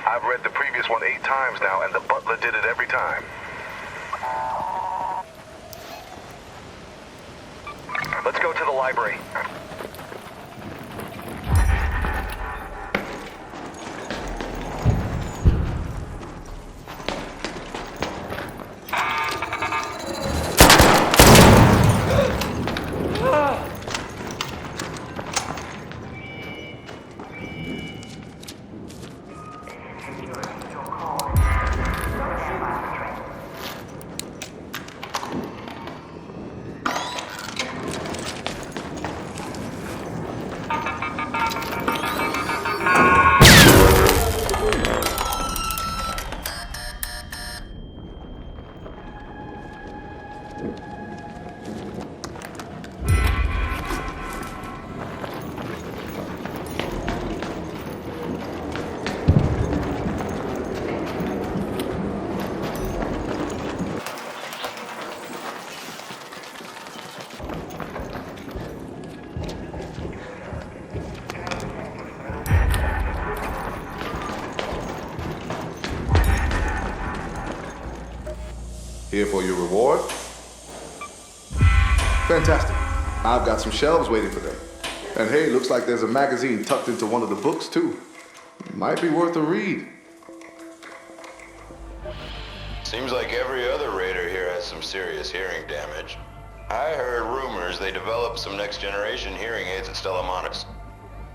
[SPEAKER 6] I've read the previous one 8 times now, and the butler did it every time.
[SPEAKER 10] Let's go to the library.
[SPEAKER 5] Here for your reward? Fantastic. I've got some shelves waiting for them. And hey, looks like there's a magazine tucked into one of the books too. Might be worth a read.
[SPEAKER 9] Seems like every other raider here has some serious hearing damage. I heard rumors they developed some next-generation hearing aids at Stella Montis.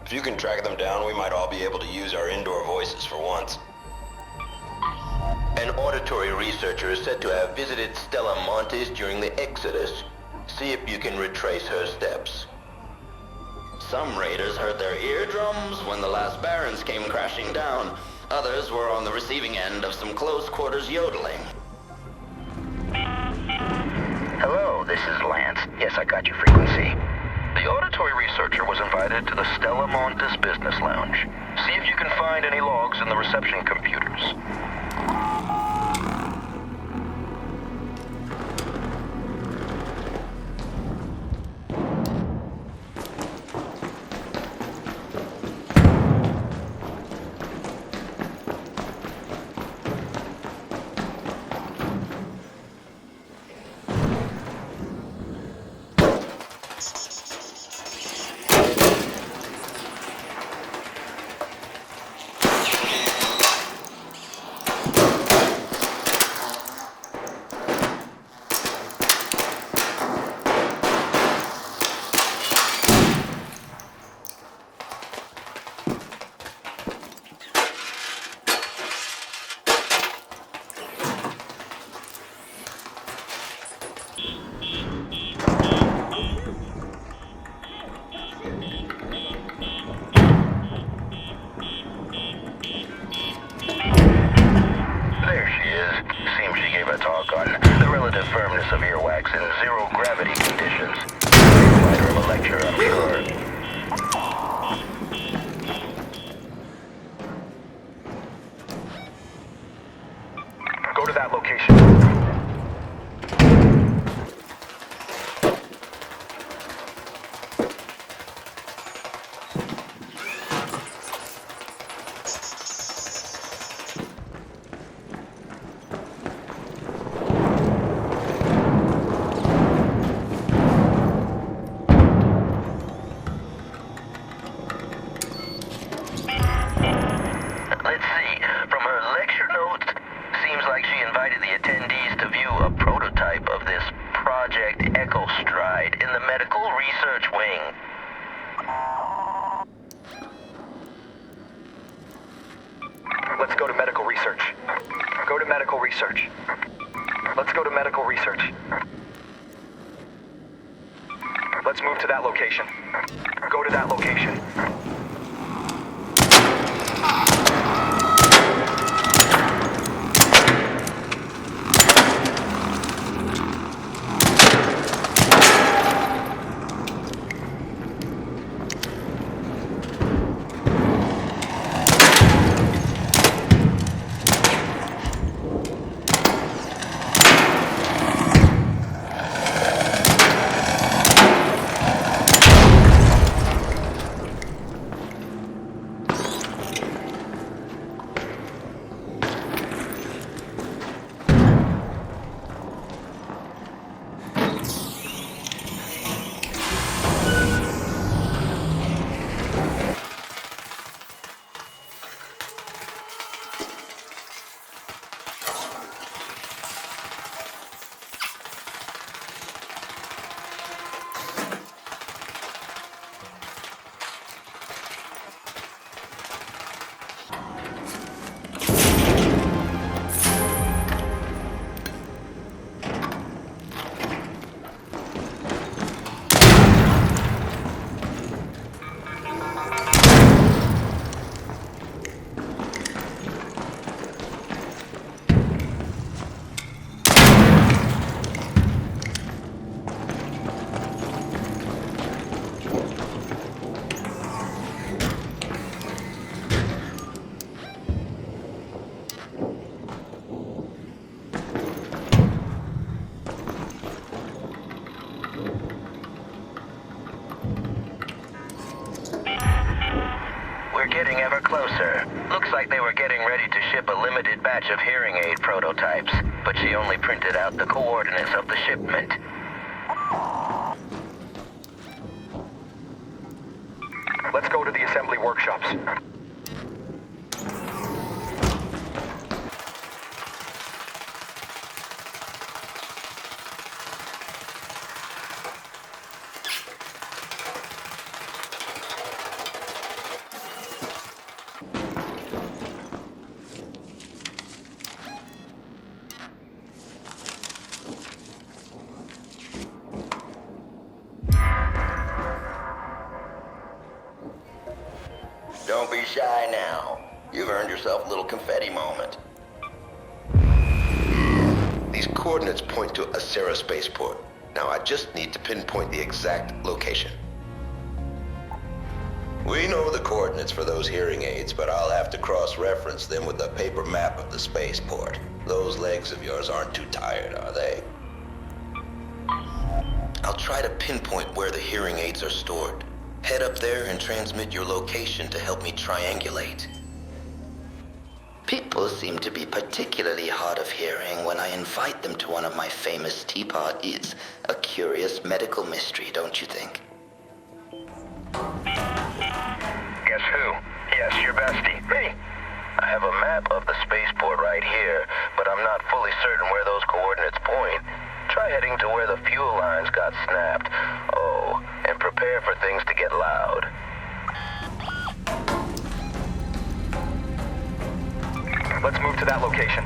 [SPEAKER 9] If you can track them down, we might all be able to use our indoor voices for once. An auditory researcher is said to have visited Stella Montis during the Exodus. See if you can retrace her steps. Some raiders hurt their eardrums when the last barons came crashing down. Others were on the receiving end of some close-quarters yodeling.
[SPEAKER 14] Hello, this is Lance. Yes, I got your frequency. The auditory researcher was invited to the Stella Montis Business Lounge. See if you can find any logs in the reception computers. want to talk on the relative firmness of earwax in zero-gravity conditions. Provider of a lecture, I'm sure.
[SPEAKER 10] Go to that location. Let's go to medical research. Go to medical research. Let's go to medical research. Let's move to that location. Go to that location.
[SPEAKER 14] Getting ever closer. Looks like they were getting ready to ship a limited batch of hearing aid prototypes, but she only printed out the coordinates of the shipment.
[SPEAKER 10] Let's go to the assembly workshops.
[SPEAKER 9] Don't be shy now. You've earned yourself a little confetti moment. These coordinates point to Acera spaceport. Now I just need to pinpoint the exact location. We know the coordinates for those hearing aids, but I'll have to cross-reference them with the paper map of the spaceport. Those legs of yours aren't too tired, are they? I'll try to pinpoint where the hearing aids are stored. Head up there and transmit your location to help me triangulate. People seem to be particularly hard of hearing when I invite them to one of my famous teapot. It's a curious medical mystery, don't you think?
[SPEAKER 14] Guess who? Yes, your bestie. Me. I have a map of the spaceport right here, but I'm not fully certain where those coordinates point. Try heading to where the fuel lines got snapped. Oh, and prepare for things to get loud.
[SPEAKER 10] Let's move to that location.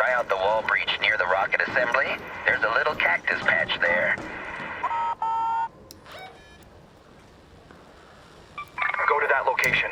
[SPEAKER 14] Try out the wall breach near the rocket assembly. There's a little cactus patch there.
[SPEAKER 10] Go to that location.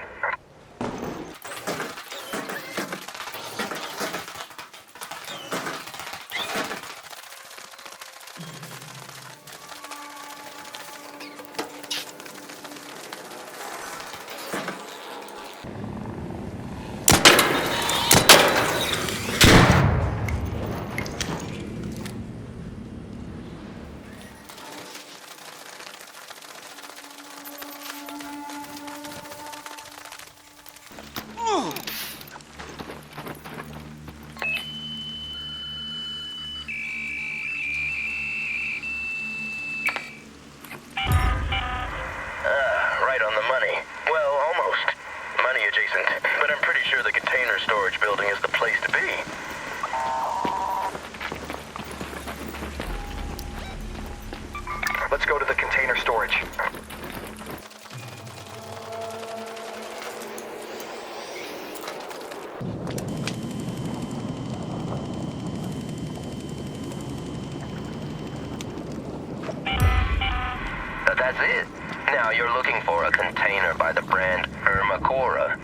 [SPEAKER 14] Right on the money. Well, almost. Money adjacent. But I'm pretty sure the container storage building is the place to be.
[SPEAKER 10] Let's go to the container storage.
[SPEAKER 14] That's it. Now you're looking for a container by the brand Ermacora.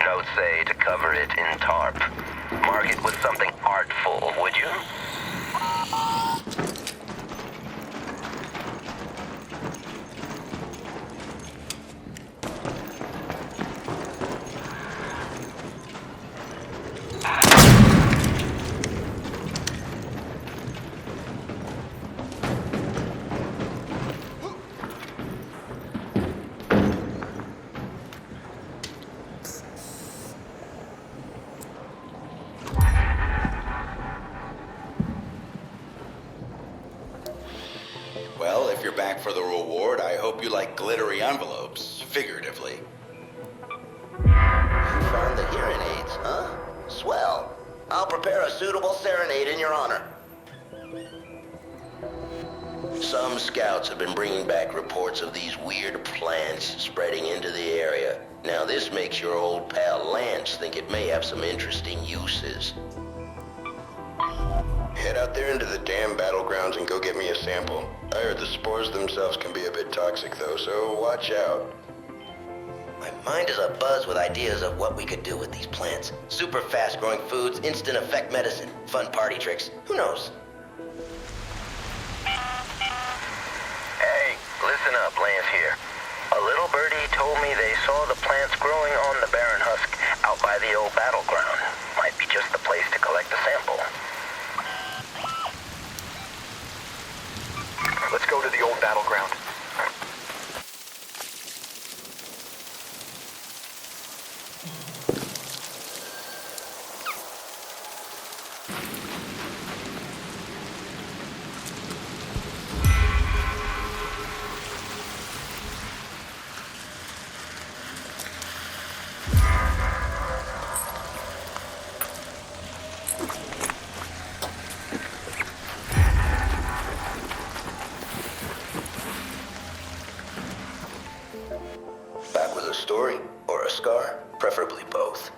[SPEAKER 14] Notes say to cover it in tarp. Mark it with something artful, would you?
[SPEAKER 9] Well, if you're back for the reward, I hope you like glittery envelopes, figuratively.
[SPEAKER 14] You found the hearing aids, huh? Swell. I'll prepare a suitable serenade in your honor. Some scouts have been bringing back reports of these weird plants spreading into the area. Now this makes your old pal Lance think it may have some interesting uses.
[SPEAKER 15] Head out there into the damn battlegrounds and go get me a sample. I heard the spores themselves can be a bit toxic though, so watch out.
[SPEAKER 14] My mind is abuzz with ideas of what we could do with these plants. Super fast growing foods, instant effect medicine, fun party tricks. Who knows? Hey, listen up, Lance here. A little birdie told me they saw the plants growing on the barren husk out by the old battleground. Might be just the place to collect a sample.
[SPEAKER 10] Let's go to the old battleground.
[SPEAKER 14] Back with a story or a scar? Preferably both.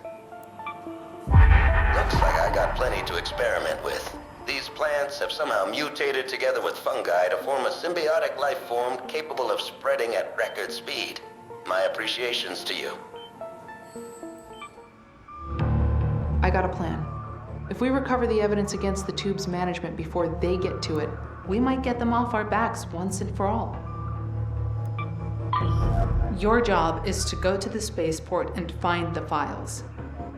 [SPEAKER 14] Looks like I got plenty to experiment with. These plants have somehow mutated together with fungi to form a symbiotic life form capable of spreading at record speed. My appreciations to you.
[SPEAKER 3] I got a plan. If we recover the evidence against the tube's management before they get to it, we might get them off our backs once and for all. Your job is to go to the spaceport and find the files.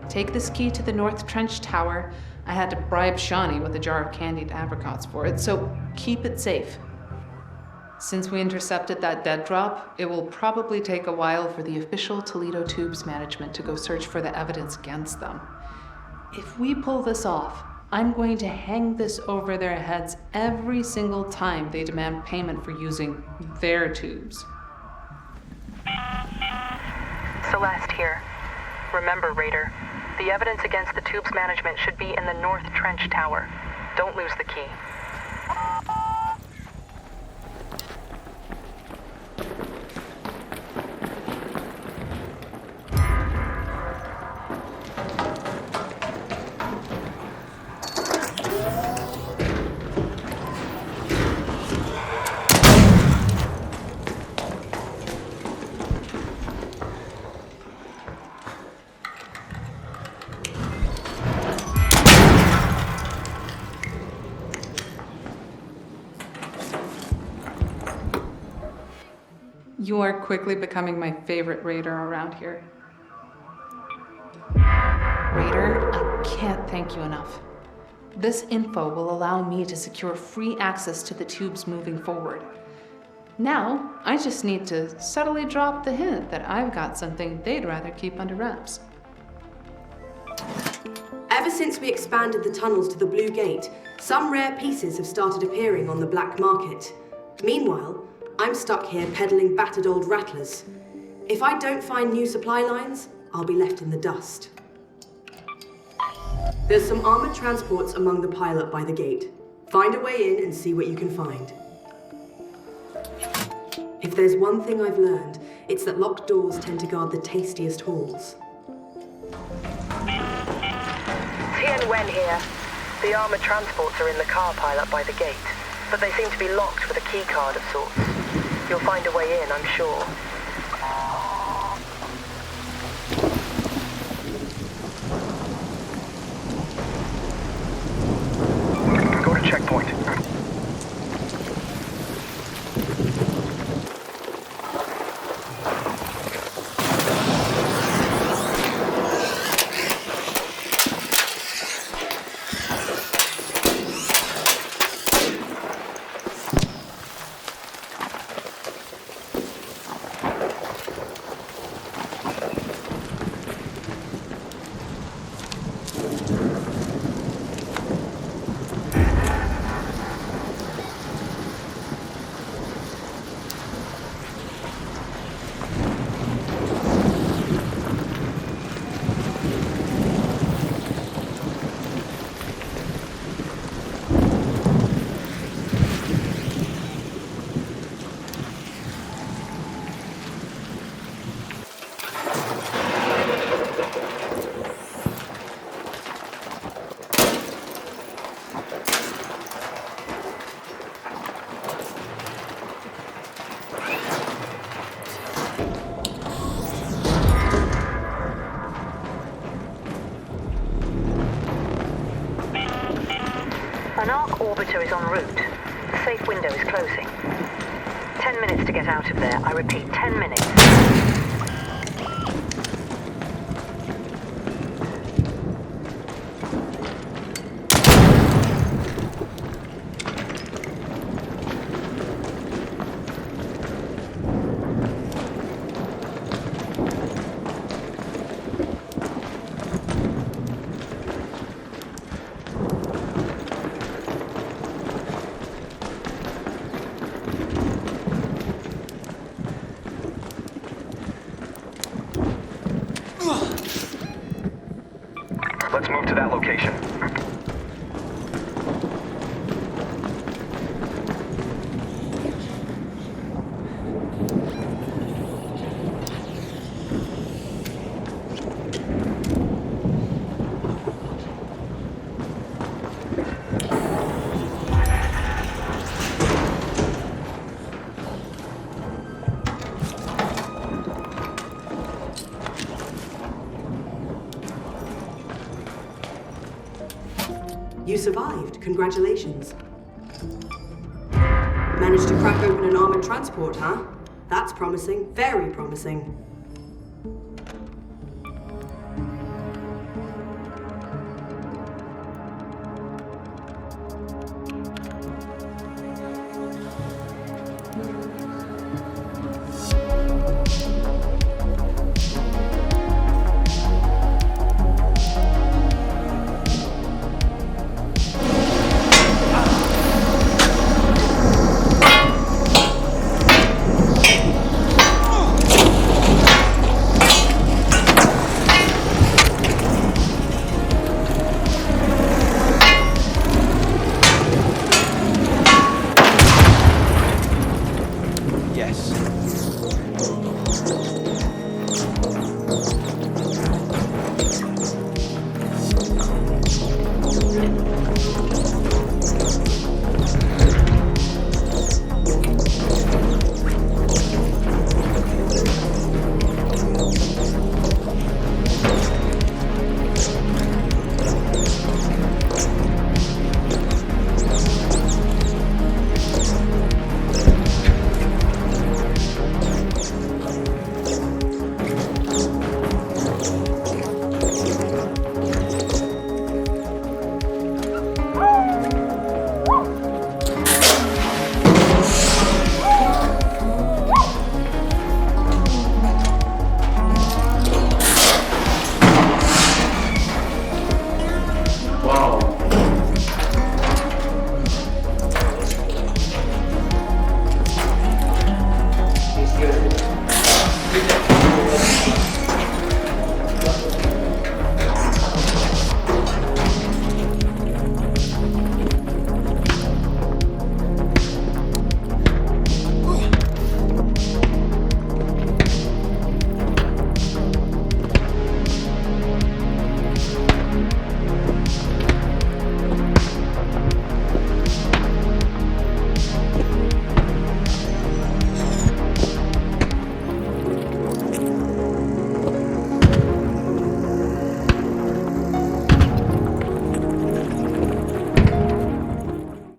[SPEAKER 3] Take this key to the North Trench Tower. I had to bribe Shani with a jar of candied apricots for it, so keep it safe. Since we intercepted that dead drop, it will probably take a while for the official Toledo Tubes management to go search for the evidence against them. If we pull this off, I'm going to hang this over their heads every single time they demand payment for using their tubes.
[SPEAKER 2] Celeste here. Remember, Raider, the evidence against the tube's management should be in the North Trench Tower. Don't lose the key.
[SPEAKER 12] You are quickly becoming my favorite raider around here. Raider, I can't thank you enough. This info will allow me to secure free access to the tubes moving forward. Now, I just need to subtly drop the hint that I've got something they'd rather keep under wraps.
[SPEAKER 4] Ever since we expanded the tunnels to the Blue Gate, some rare pieces have started appearing on the black market. Meanwhile, I'm stuck here peddling battered old rattlers. If I don't find new supply lines, I'll be left in the dust. There's some armored transports among the pileup by the gate. Find a way in and see what you can find. If there's one thing I've learned, it's that locked doors tend to guard the tastiest halls.
[SPEAKER 11] Tian Wen here. The armored transports are in the car pileup by the gate, but they seem to be locked with a key card of sorts. You'll find a way in, I'm sure.
[SPEAKER 10] Go to checkpoint.
[SPEAKER 2] An arc orbiter is en route. The safe window is closing. 10 minutes to get out of there. I repeat, 10 minutes.
[SPEAKER 10] Let's move to that location.
[SPEAKER 4] You survived. Congratulations. Managed to crack open an armored transport, huh? That's promising. Very promising.